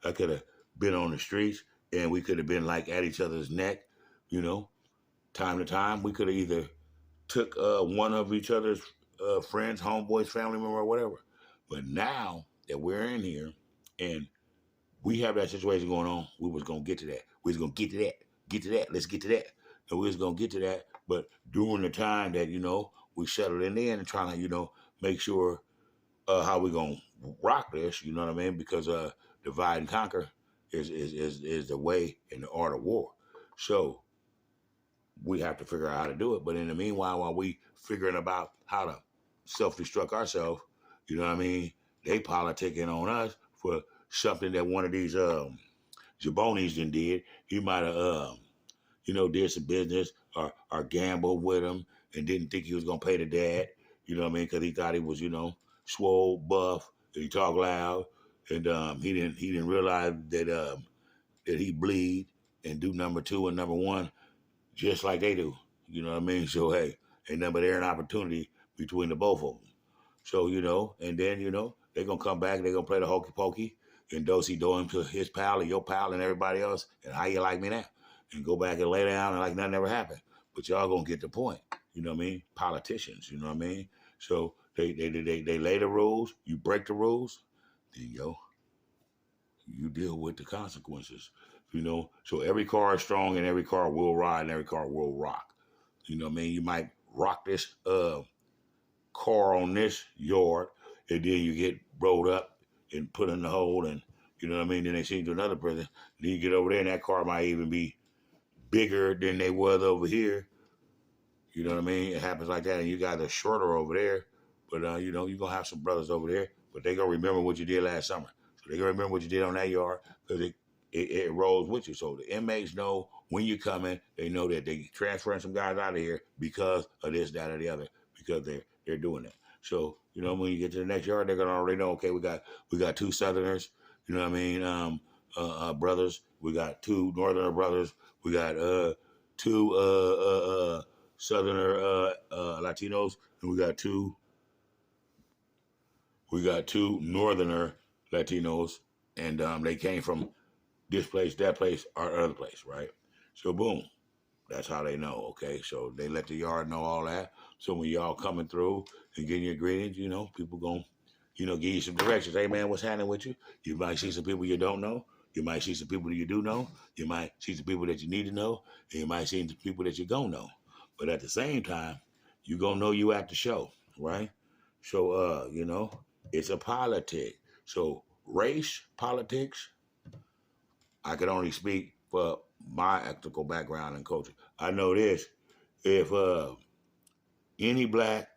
I could have been on the streets and we could have been like at each other's neck, time to time. We could have either took one of each other's friends, homeboys, family member, or whatever. But now that we're in here and we have that situation going on, we was gonna get to that. We was gonna get to that. Get to that. Let's get to that. And we was gonna get to that. But during the time that we settled in there and trying to make sure how we gonna rock this. You know what I mean? Because divide and conquer is the way in the art of war. So we have to figure out how to do it. But in the meanwhile, while we figuring about how to self-destruct ourselves, you know what I mean? They politicking on us for something that one of these jabonis did. He might have did some business or gambled with him and didn't think he was gonna pay the dad. You know what I mean? Because he thought he was swole, buff, and he talked loud, and he didn't realize that he bleed and do number two and number one just like they do. You know what I mean? So hey, ain't nothing but there an opportunity between the both of them. So and then they're gonna come back. They're gonna play the hokey pokey and do-si do him to his pal and your pal and everybody else. And how you like me now? And go back and lay down and like nothing ever happened. But y'all gonna get the point. You know what I mean? Politicians. You know what I mean? So they lay the rules. You break the rules, then you deal with the consequences. So every car is strong and every car will ride and every car will rock. You know what I mean? You might rock this car on this yard and then you get rolled up and put in the hole and you know what I mean? Then they send you to another prison. Then you get over there and that car might even be bigger than they was over here. You know what I mean? It happens like that and you guys are shorter over there. But you're gonna have some brothers over there, but they gonna remember what you did last summer. So they gonna remember what you did on that yard because it rolls with you. So the inmates know when you're coming. They know that they transferring some guys out of here because of this, that, or the other, because they're doing that. So when you get to the next yard, they're gonna already know. Okay, we got two Southerners. You know what I mean? Brothers. We got two Northerner brothers. We got two Southerner Latinos, and we got two Northerner Latinos, and they came from this place, that place, or other place, right? So boom, that's how they know. Okay, so they let the yard know all that. So when y'all coming through and getting your greetings, people gonna give you some directions. Hey man, what's happening with you? You might see some people you don't know. You might see some people that you do know. You might see some people that you need to know. And you might see some people that you don't know. But at the same time, you going to know you at the show, right? So, it's a politic. So, race, politics, I can only speak for my ethical background and culture. I know this. If any black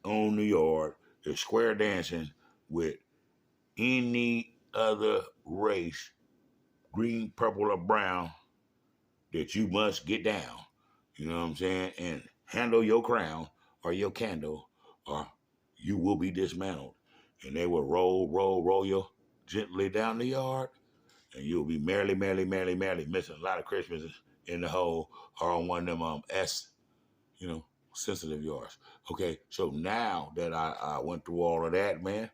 on New York is square dancing with any other race, green, purple, or brown, that you must get down. You know what I'm saying? And handle your crown or your candle, or you will be dismantled. And they will roll you gently down the yard, and you'll be merrily missing a lot of Christmases in the hole or on one of them S, you know, sensitive yards. Okay, so now that I went through all of that, man,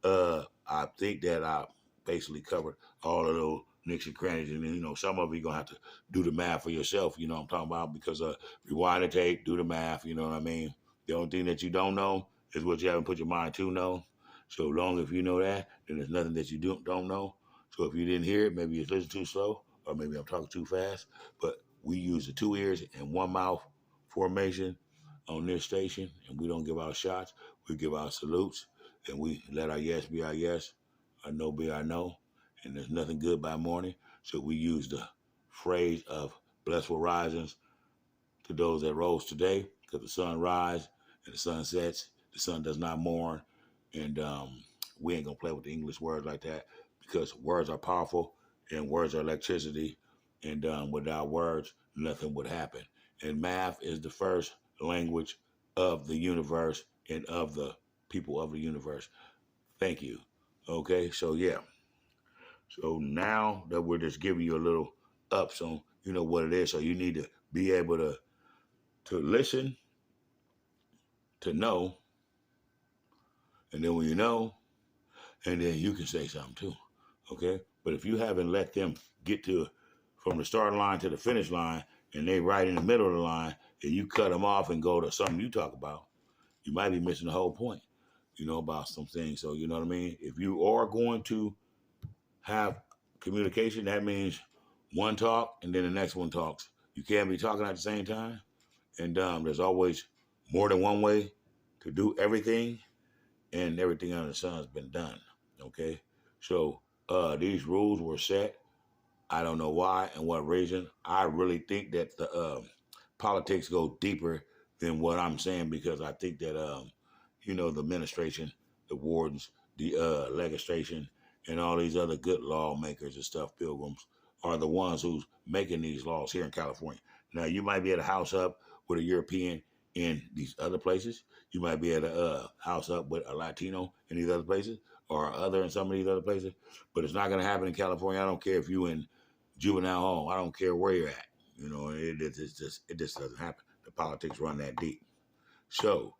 I think that I basically covered all of those nicks and crannies, and some of you gonna have to do the math for yourself. You know what I'm talking about? Because rewind the tape, do the math. You know what I mean? The only thing that you don't know is what you haven't put your mind to know. So long if you know that, then there's nothing that you don't know. So if you didn't hear it, maybe you listen too slow, or maybe I'm talking too fast. But we use the 2 ears and 1 mouth formation on this station, and we don't give out shots. We give out salutes, and we let our yes be our yes, our no be our no, and there's nothing good by morning. So we use the phrase of blessful risings to those that rose today, because the sun rises and the sun sets. The sun does not mourn, and we ain't gonna play with the English words like that, because words are powerful and words are electricity, and without words, nothing would happen. And math is the first language of the universe and of the people of the universe. Thank you. Okay, so yeah. So now that we're just giving you a little ups on, what it is, so you need to be able to listen, to know, and then when you know, and then you can say something too. Okay? But if you haven't let them get to from the start line to the finish line, and they right in the middle of the line, and you cut them off and go to something you talk about, you might be missing the whole point, about some things. So you know what I mean? If you are going to have communication, that means one talk and then the next one talks. You can't be talking at the same time. And there's always more than one way to do everything, and everything under the sun has been done. Okay? So these rules were set. I don't know why and what reason. I really think that the politics go deeper than what I'm saying, because I think that the administration, the wardens, the legislation, and all these other good lawmakers and stuff, pilgrims, are the ones who's making these laws here in California. Now, you might be at a house up with a European in these other places. You might be at a house up with a Latino in these other places, or other in some of these other places. But it's not going to happen in California. I don't care if you in juvenile home. I don't care where you're at. It just doesn't happen. The politics run that deep. So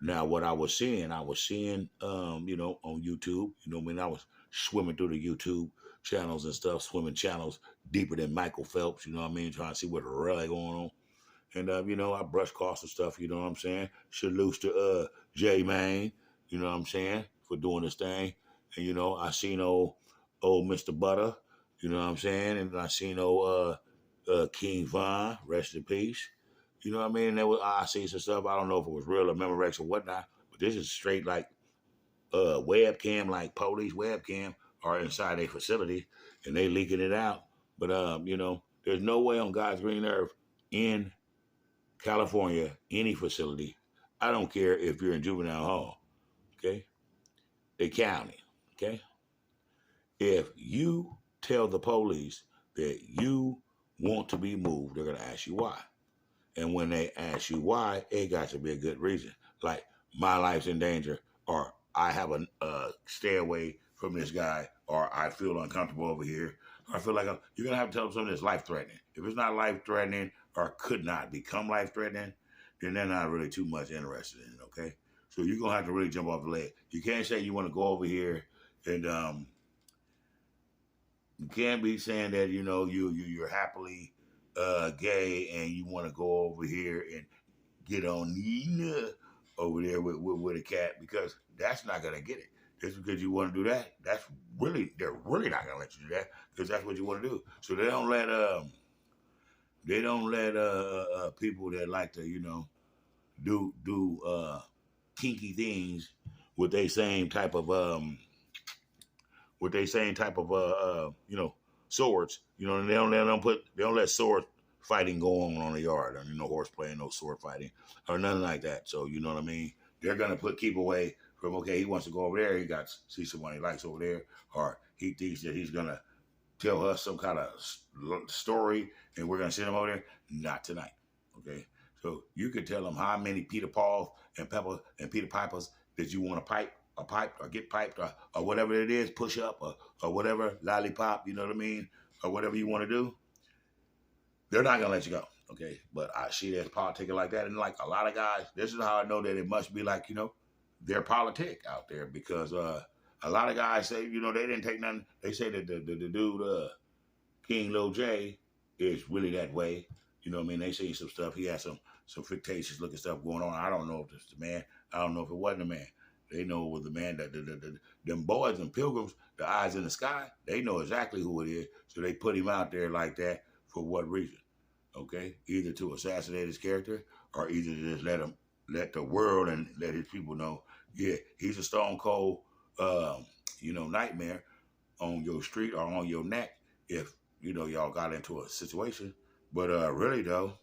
now, what I was seeing, on YouTube. When I was swimming through the YouTube channels and stuff, swimming channels deeper than Michael Phelps. You know what I mean? Trying to see what's really going on. And I brush across the stuff. You know what I'm saying? Salutes to J Main. You know what I'm saying, for doing this thing. And I seen old Mr. Butter. You know what I'm saying? And I seen old King Von. Rest in peace. You know what I mean? And I see some stuff. I don't know if it was real or Memorex or whatnot, but this is straight like webcam, like police webcam, are inside a facility, and they leaking it out. But there's no way on God's green earth in California, any facility. I don't care if you're in juvenile hall, okay? The county, okay? If you tell the police that you want to be moved, they're gonna ask you why. And when they ask you why, it got to be a good reason. Like, my life's in danger, or I have a stay away from this guy, or I feel uncomfortable over here, or I feel like you're going to have to tell them something that's life-threatening. If it's not life-threatening or could not become life-threatening, then they're not really too much interested in it, okay? So you're going to have to really jump off the ledge. You can't say you want to go over here, and you can't be saying that, you're happily gay, and you want to go over here and get on Nina over there with a cat, because that's not gonna get it. just because you want to do that, they're really not gonna let you do that because that's what you want to do. So they don't let people that like to do kinky things with they same type of swords. And they don't let sword fighting go on the yard. I mean, no horse playing, no sword fighting, or nothing like that. So you know what I mean. They're gonna keep away from, okay, he wants to go over there. He got see someone he likes over there, or he thinks that he's gonna tell us some kind of story, and we're gonna send him over there. Not tonight, okay? So you could tell them how many Peter Paul and Pepper and Peter Pipers that you want to pipe or get piped or whatever it is, push up or whatever, lollipop, you know what I mean, or whatever you want to do. They're not gonna let you go, okay? But I see there's politicking like that, and like a lot of guys, this is how I know that it must be like they're politic out there because a lot of guys say they didn't take nothing. They say that the dude King Lil J is really that way. You know what I mean? They say some stuff. He has some fictitious looking stuff going on. I don't know if it's the man. I don't know if it wasn't the man. They know it was the man. Them boys and pilgrims, the eyes in the sky, they know exactly who it is. So they put him out there like that for what reason? Okay, either to assassinate his character or either to just let the world and let his people know, yeah, he's a stone cold, nightmare on your street or on your neck if y'all got into a situation. But really though,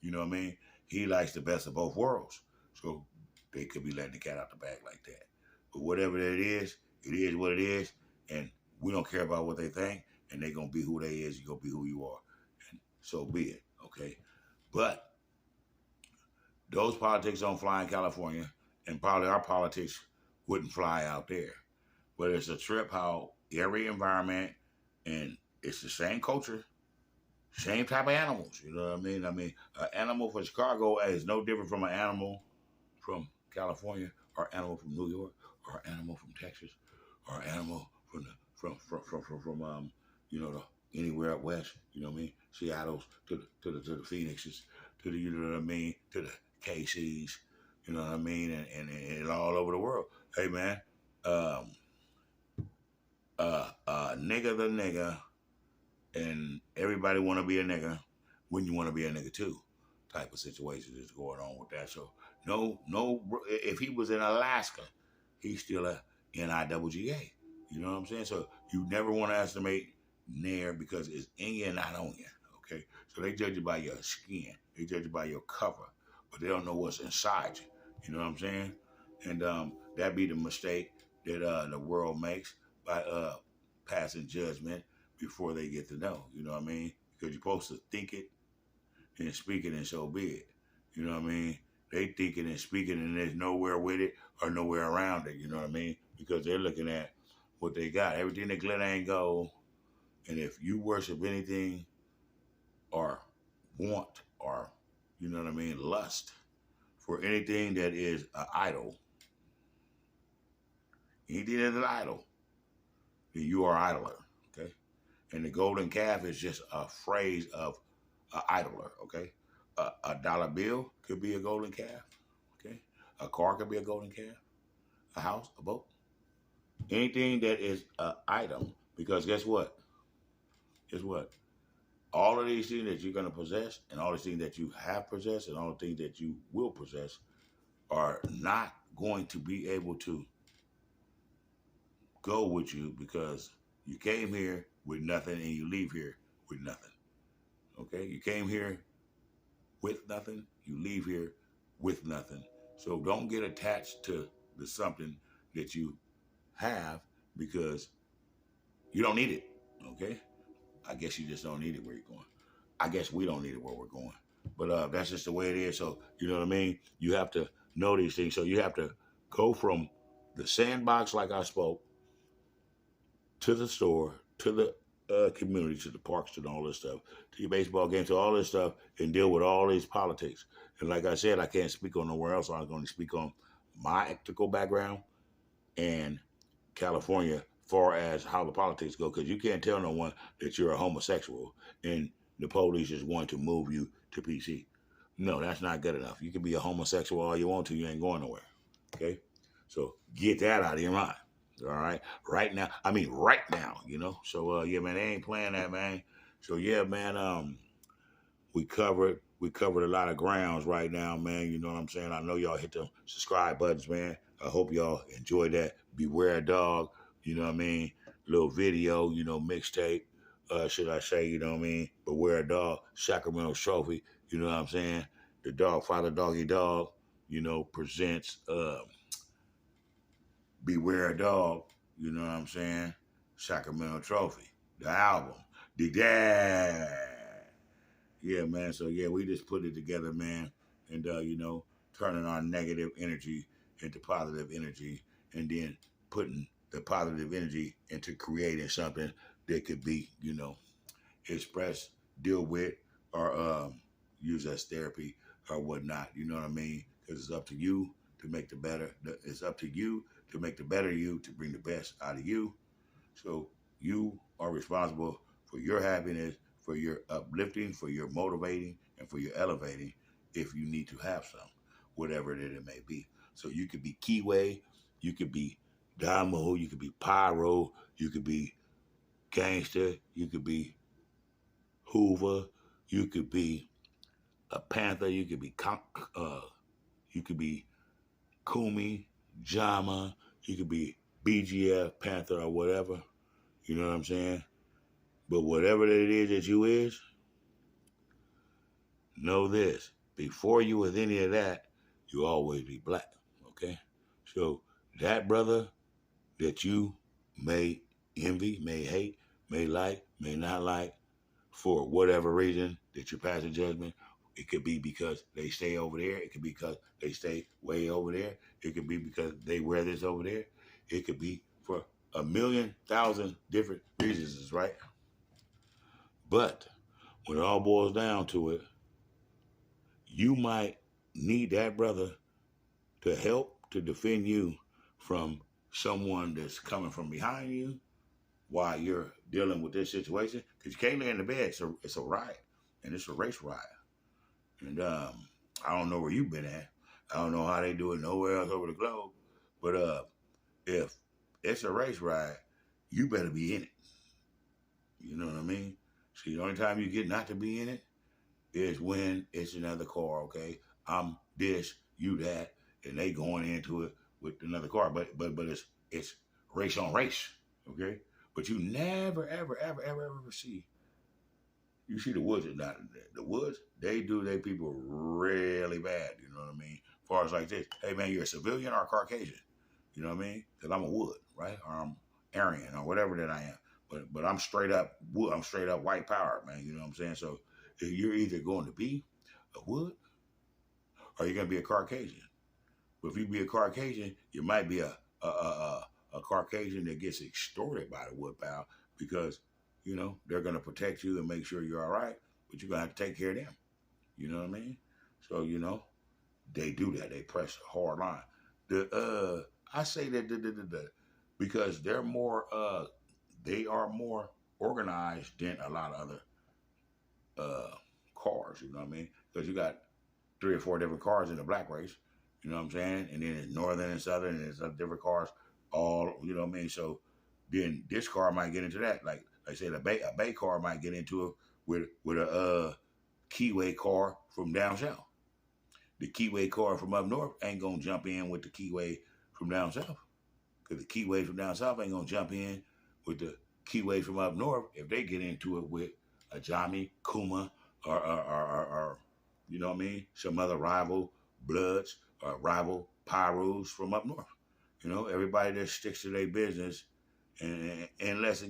you know what I mean, he likes the best of both worlds. So they could be letting the cat out the bag like that. But whatever it is what it is, and we don't care about what they think, and they gonna be who they is, you gonna be who you are. And so be it, okay? But those politics don't fly in California, and probably our politics wouldn't fly out there. But it's a trip how every environment, and it's the same culture, same type of animals. You know what I mean? I mean, an animal from Chicago is no different from an animal from California, or animal from New York, or animal from Texas, or animal from anywhere out west. You know what I mean? Seattle's to the Phoenixes, to the to the KCs. You know what I mean? And all over the world. Hey man, nigga the nigga, and everybody want to be a nigga when you want to be a nigga too. Type of situation is going on with that. So no, if he was in Alaska, he's still a NIWGA. You know what I'm saying? So you never want to estimate Nair because it's in you and not on you. Okay, so they judge you by your skin, they judge you by your cover, but they don't know what's inside you. You know what I'm saying? And that be the mistake that the world makes by passing judgment before they get to know. You know what I mean? Because you're supposed to think it and speak it, and so be it. You know what I mean? They think it and speak it, and there's nowhere with it or nowhere around it. You know what I mean? Because they're looking at what they got. Everything that glitter ain't gold. And if you worship anything or want or, you know what I mean, lust for anything that is an idol, anything that's an idol, then you are idler, okay? And the golden calf is just a phrase of an idler, okay? A dollar bill could be a golden calf, okay? A car could be a golden calf, a house, a boat. Anything that is an item, because guess what? Guess what? All of these things that you're going to possess and all the things that you have possessed and all the things that you will possess are not going to be able to go with you because you came here with nothing and you leave here with nothing. Okay? You came here with nothing, you leave here with nothing. So don't get attached to the something that you have because you don't need it. Okay? I guess you just don't need it where you're going. I guess we don't need it where we're going. But that's just the way it is. So, you know what I mean? You have to know these things. So you have to go from the sandbox, like I spoke, to the store, to the community, to the parks, to all this stuff, to your baseball games, to all this stuff, and deal with all these politics. And like I said, I can't speak on nowhere else. I'm going to speak on my ethical background and California far as how the politics go, because you can't tell no one that you're a homosexual and the police is going to move you to PC. No, that's not good enough. You can be a homosexual all you want to, you ain't going nowhere. Okay? So get that out of your mind. All right, right now. I mean, right now. You know. So yeah, man, they ain't playing that, man. So yeah, man. We covered a lot of grounds right now, man. You know what I'm saying? I know y'all hit the subscribe buttons, man. I hope y'all enjoyed that. Beware dog, you know what I mean? Little video, mixtape. Should I say, you know what I mean? Beware dog, Sacramento Trophy, you know what I'm saying? The dog, Father Doggy Dog, presents Beware Dog, you know what I'm saying? Sacramento Trophy, the album. The dad. Yeah, man. So yeah, we just put it together, man, and turning our negative energy into positive energy, and then putting the positive energy into creating something that could be, expressed, deal with, or use as therapy or whatnot. You know what I mean? Because it's up to you to make the better. It's up to you to make the better you, to bring the best out of you. So you are responsible for your happiness, for your uplifting, for your motivating, and for your elevating if you need to have some, whatever it may be. So you could be Keyway, you could be Damo, you could be Pyro, you could be Gangster, you could be Hoover, you could be a Panther, you could be Kumi, Jama, you could be BGF, Panther, or whatever. You know what I'm saying? But whatever it is that you is, know this. Before you was any of that, you always be black. Okay? So that brother that you may envy, may hate, may like, may not like, for whatever reason that you're passing judgment, it could be because they stay over there. It could be because they stay way over there. It could be because they wear this over there. It could be for a million, thousand different reasons, right? But when it all boils down to it, you might need that brother to help to defend you from someone that's coming from behind you while you're dealing with this situation. Because you can't lay in the bed. It's a riot, and it's a race riot. And I don't know where you've been at. I don't know how they do it nowhere else over the globe. But if it's a race riot, you better be in it. You know what I mean? See, the only time you get not to be in it is when it's another car, okay? I'm this, you that, and they going into it with another car. But it's race on race, okay? But you never, ever see. You see the woods is not the woods, they do their people really bad, you know what I mean? As far as like this, hey man, you're a civilian or a Caucasian. You know what I mean? Because I'm a wood, right? Or I'm Aryan or whatever that I am. But I'm straight up wood. I'm straight up white power, man. You know what I'm saying? So you're either going to be a wood or you're going to be a Caucasian. But if you be a Caucasian, you might be a Caucasian that gets extorted by the wood pile because, they're going to protect you and make sure you're all right, but you're going to have to take care of them. You know what I mean? So, they do that. They press a hard line. I say that because they are more organized than a lot of other cars, you know what I mean? Because you got 3 or 4 different cars in the black race, you know what I'm saying? And then it's northern and southern, and it's different cars, all, you know what I mean? So then this car might get into that. Like I said, a Bay car might get into it with a Keyway car from down south. The Keyway car from up north ain't gonna jump in with the Keyway from down south. Because the Keyway from down south ain't gonna jump in with the Keyway from up north if they get into it with a Jami, Kuma, or you know what I mean, some other rival Bloods or rival Pyros from up north. Everybody that sticks to their business, and unless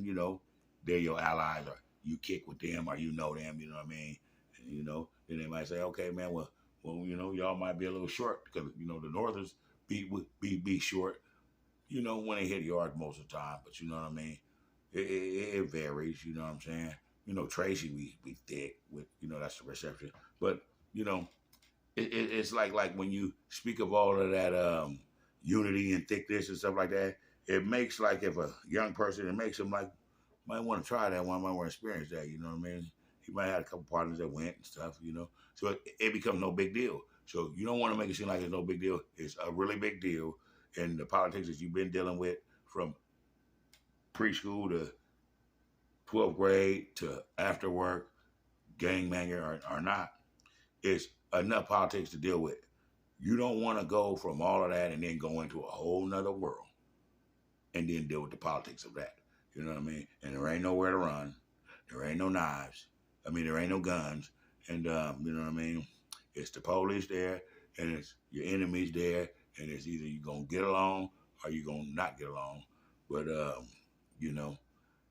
they're your allies or you kick with them or you know them, you know what I mean. And, then they might say, okay, man, well, y'all might be a little short because the Northers be short, when they hit yards most of the time. But you know what I mean? It varies, you know what I'm saying? Tracy, we thick with, that's the reception. But, it's like when you speak of all of that unity and thickness and stuff like that, it makes like if a young person, it makes them like, might want to try that one, might want to experience that, you know what I mean? He might have had a couple partners that went and stuff, So it becomes no big deal. So you don't want to make it seem like it's no big deal. It's a really big deal in the politics that you've been dealing with from preschool to 12th grade to after work, gangbanger or not, it's enough politics to deal with. You don't want to go from all of that and then go into a whole nother world and then deal with the politics of that. You know what I mean? And there ain't nowhere to run. There ain't no knives. I mean, there ain't no guns. And, you know what I mean? It's the police there and it's your enemies there. And it's either you're going to get along or you're going to not get along. But, you know,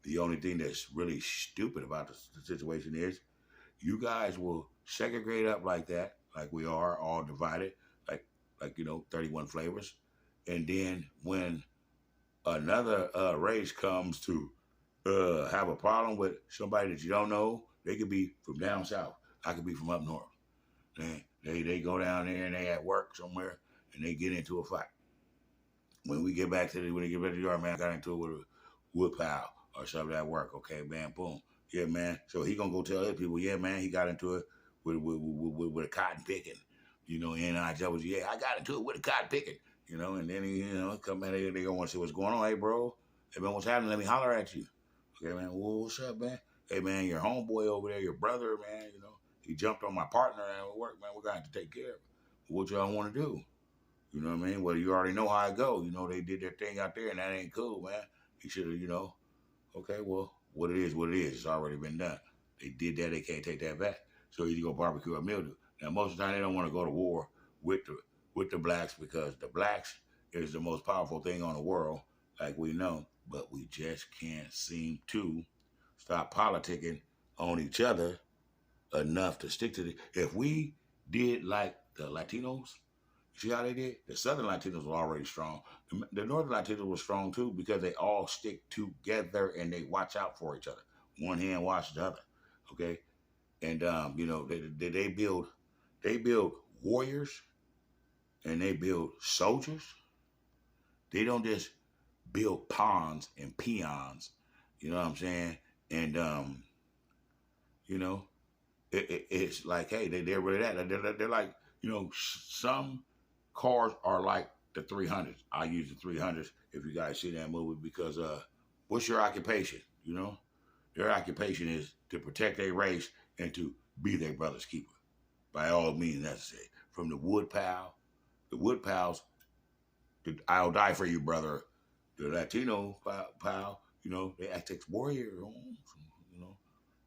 the only thing that's really stupid about the situation is you guys will segregate up like that, like we are all divided, like 31 flavors. And then when another race comes to have a problem with somebody that you don't know, they could be from down south. I could be from up north. They go down there and they at work somewhere and they get into a fight. When they get back to the yard, man, I got into it with a wood pile or something at work. Okay, man, boom. Yeah, man. So he gonna go tell other people, yeah, man, he got into it with a cotton picking. NIW, yeah, I got into it with a cotton picking. And then he, come in, they gonna want to see what's going on. Hey, bro, hey, man, what's happening? Let me holler at you. Okay, man, well, what's up, man? Hey, man, your homeboy over there, your brother, man, he jumped on my partner at work, man. We're going to have to take care of it. What y'all want to do? You know what I mean? Well, you already know how I go. They did their thing out there, and that ain't cool, man. He should have, okay, well, what it is, it's already been done. They did that, they can't take that back. So you go barbecue or mildew. Now, most of the time, they don't want to go to war with the blacks because the blacks is the most powerful thing on the world, like we know, but we just can't seem to stop politicking on each other enough to stick to it. If we did like the Latinos, see how they did? The Southern Latinos were already strong. The Northern Latinos were strong too because they all stick together and they watch out for each other. One hand watches the other. Okay, and they build warriors and they build soldiers. They don't just build pawns and peons. You know what I'm saying? And it's like, hey, they're really that. They're like, some cars are like the 300s. I use the 300s if you guys see that movie because what's your occupation? Their occupation is to protect their race and to be their brother's keeper by all means necessary. From the wood pals, I'll die for you, brother. The Latino pal, they act like warrior,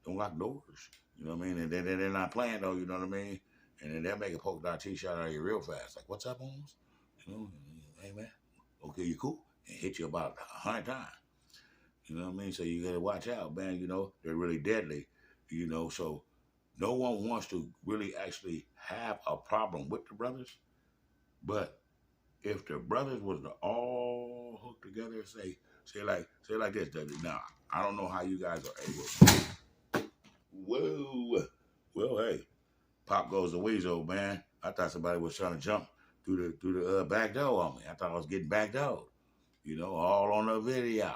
don't lock doors. You know what I mean? And they're not playing though, you know what I mean? And then they'll make a polka dot t-shirt out of you real fast. Like, what's up, Holmes? Hey man, okay, you cool? And hit you about 100 times. You know what I mean? So you gotta watch out, man. They're really deadly. So no one wants to really actually have a problem with the brothers. But if the brothers was to all hook together, say like this. Now, I don't know how you guys are able. Whoa. Well, hey, pop goes the weasel, man. I thought somebody was trying to jump through the back door on me. I thought I was getting back door. All on the video.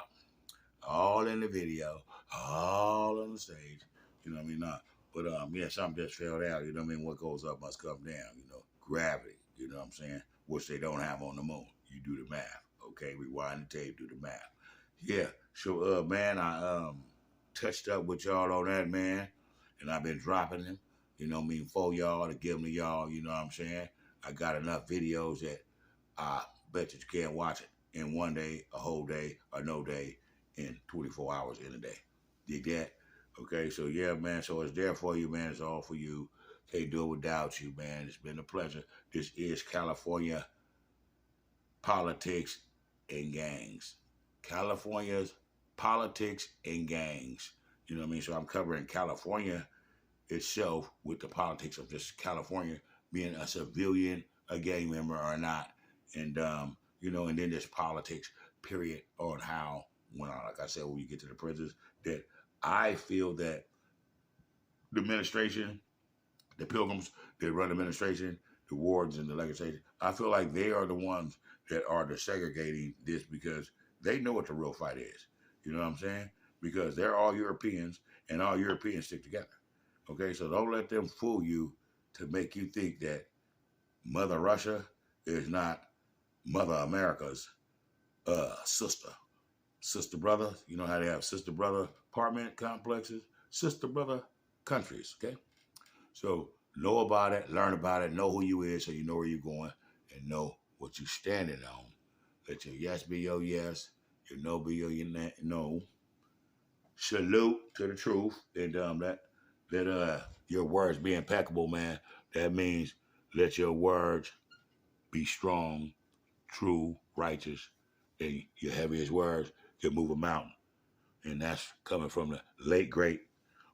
All in the video. All on the stage. You know what I mean? But yeah, something just fell out. You know what I mean? What goes up must come down. Gravity. You know what I'm saying? Which they don't have on the moon. You do the math. Okay, rewind the tape, do the math. Yeah. So man, I touched up with y'all on that, man. And I've been dropping them, for y'all to give them to y'all, you know what I'm saying? I got enough videos that I bet you can't watch it in one day, a whole day, or no day, in 24 hours in a day. Dig that? Okay, so yeah, man, so it's there for you, man. It's all for you. Can't do it without you, man. It's been a pleasure. This is California Politics and Gangs. California's Politics and Gangs. You know what I mean? So I'm covering California itself with the politics of just California being a civilian, a gang member or not. And, and then there's politics, period, on how, like I said, when you get to the prisons, that I feel that the administration, the Pilgrims that run the administration, the wards and the legislature, I feel like they are the ones that are desegregating this because they know what the real fight is. You know what I'm saying? Because they're all Europeans and all Europeans stick together. Okay, so don't let them fool you to make you think that Mother Russia is not Mother America's sister sister brother. You know how they have sister brother apartment complexes, sister brother countries. Okay, so know about it, learn about it, know who you is, so you know where you're going, and know what you're standing on. Let your yes be your yes, your no be your no. Salute to the truth, and let your words be impeccable, man. That means let your words be strong, true, righteous, and your heaviest words can move a mountain. And that's coming from the late great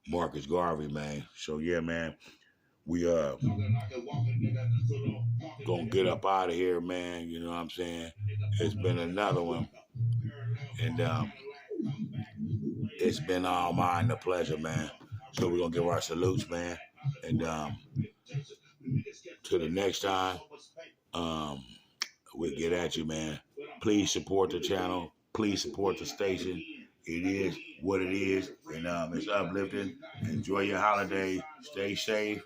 Marcus Garvey, man. So yeah, man, we gonna get up out of here, man. You know what I'm saying? It's been another one, and it's been all mine the pleasure, man. So we're gonna give our salutes, man, and to the next time, um, we get at you, man. Please support the channel. Please support the station. It is what it is, and it's uplifting. Enjoy your holiday. Stay safe.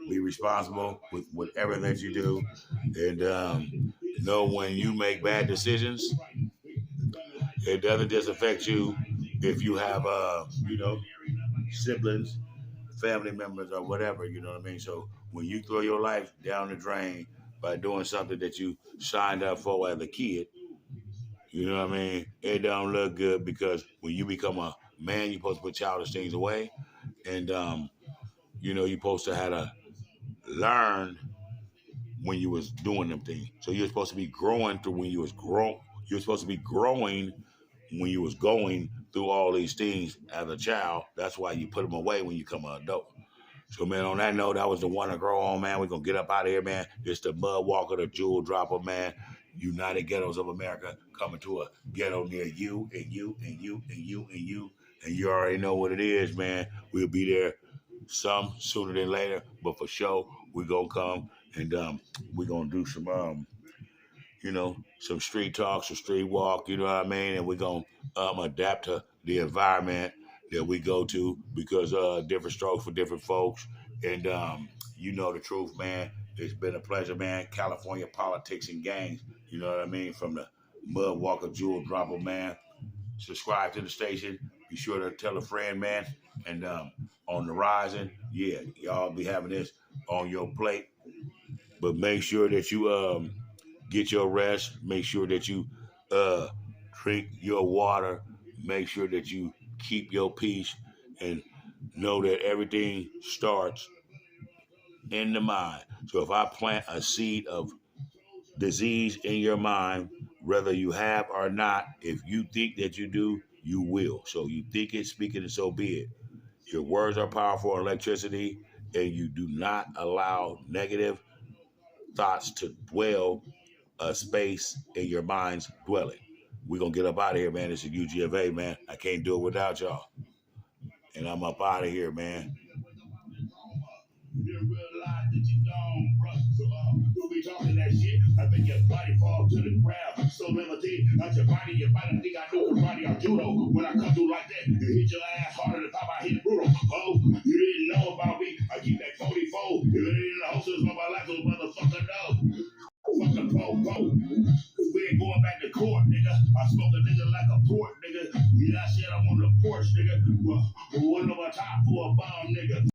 Be responsible with whatever that you do, and know when you make bad decisions, it doesn't just affect you. If you have, siblings, family members, or whatever, you know what I mean. So when you throw your life down the drain by doing something that you signed up for as a kid, you know what I mean, it don't look good, because when you become a man, you're supposed to put childish things away, and you're supposed to have to learn when you was doing them things. So you're supposed to be growing through when you was grown. You're supposed to be growing when you was going through all these things as a child. That's why you put them away when you become an adult. So, man, on that note, that was the one to grow on, man. We're going to get up out of here, man. It's the Mud Walker, the Jewel Dropper, man. United Ghettos of America, coming to a ghetto near you and you and you and you and you. And you already know what it is, man. We'll be there some sooner than later. But for sure, we're going to come, and we're going to do some, some street talk, some street walk, you know what I mean? And we're going to adapt to the environment that we go to, because different strokes for different folks. And you know the truth, man. It's been a pleasure, man. California politics and gangs, you know what I mean? From the Mud Walker Jewel Dropper, man. Subscribe to the station. Be sure to tell a friend, man. And on the rising, yeah, y'all be having this on your plate. But make sure that you get your rest. Make sure that you drink your water. Make sure that you keep your peace, and know that everything starts in the mind. So if I plant a seed of disease in your mind, whether you have or not, if you think that you do, you will. So you think it, speak it, and so be it. Your words are powerful electricity, and you do not allow negative thoughts to dwell a space in your mind's dwelling. We're going to get up out of here, man. It's a UGFA, man. I can't do it without y'all. And I'm up out of here, man. You realize that you don't, bro. So, you'll be talking that shit. I think your body fall to the ground. So, limited, not your body think I know karate or judo. When I come through like that, you hit your ass harder than I hit brutal. Oh, you didn't know about me. I keep that 44. If it ain't in the hostels, my life, little motherfucker, no. Fuck the po-po. Cause we ain't going back to court, nigga. I smoke a nigga like a port, nigga. Yeah, I said I'm on the porch, nigga. Well, one of my top for a bomb, nigga.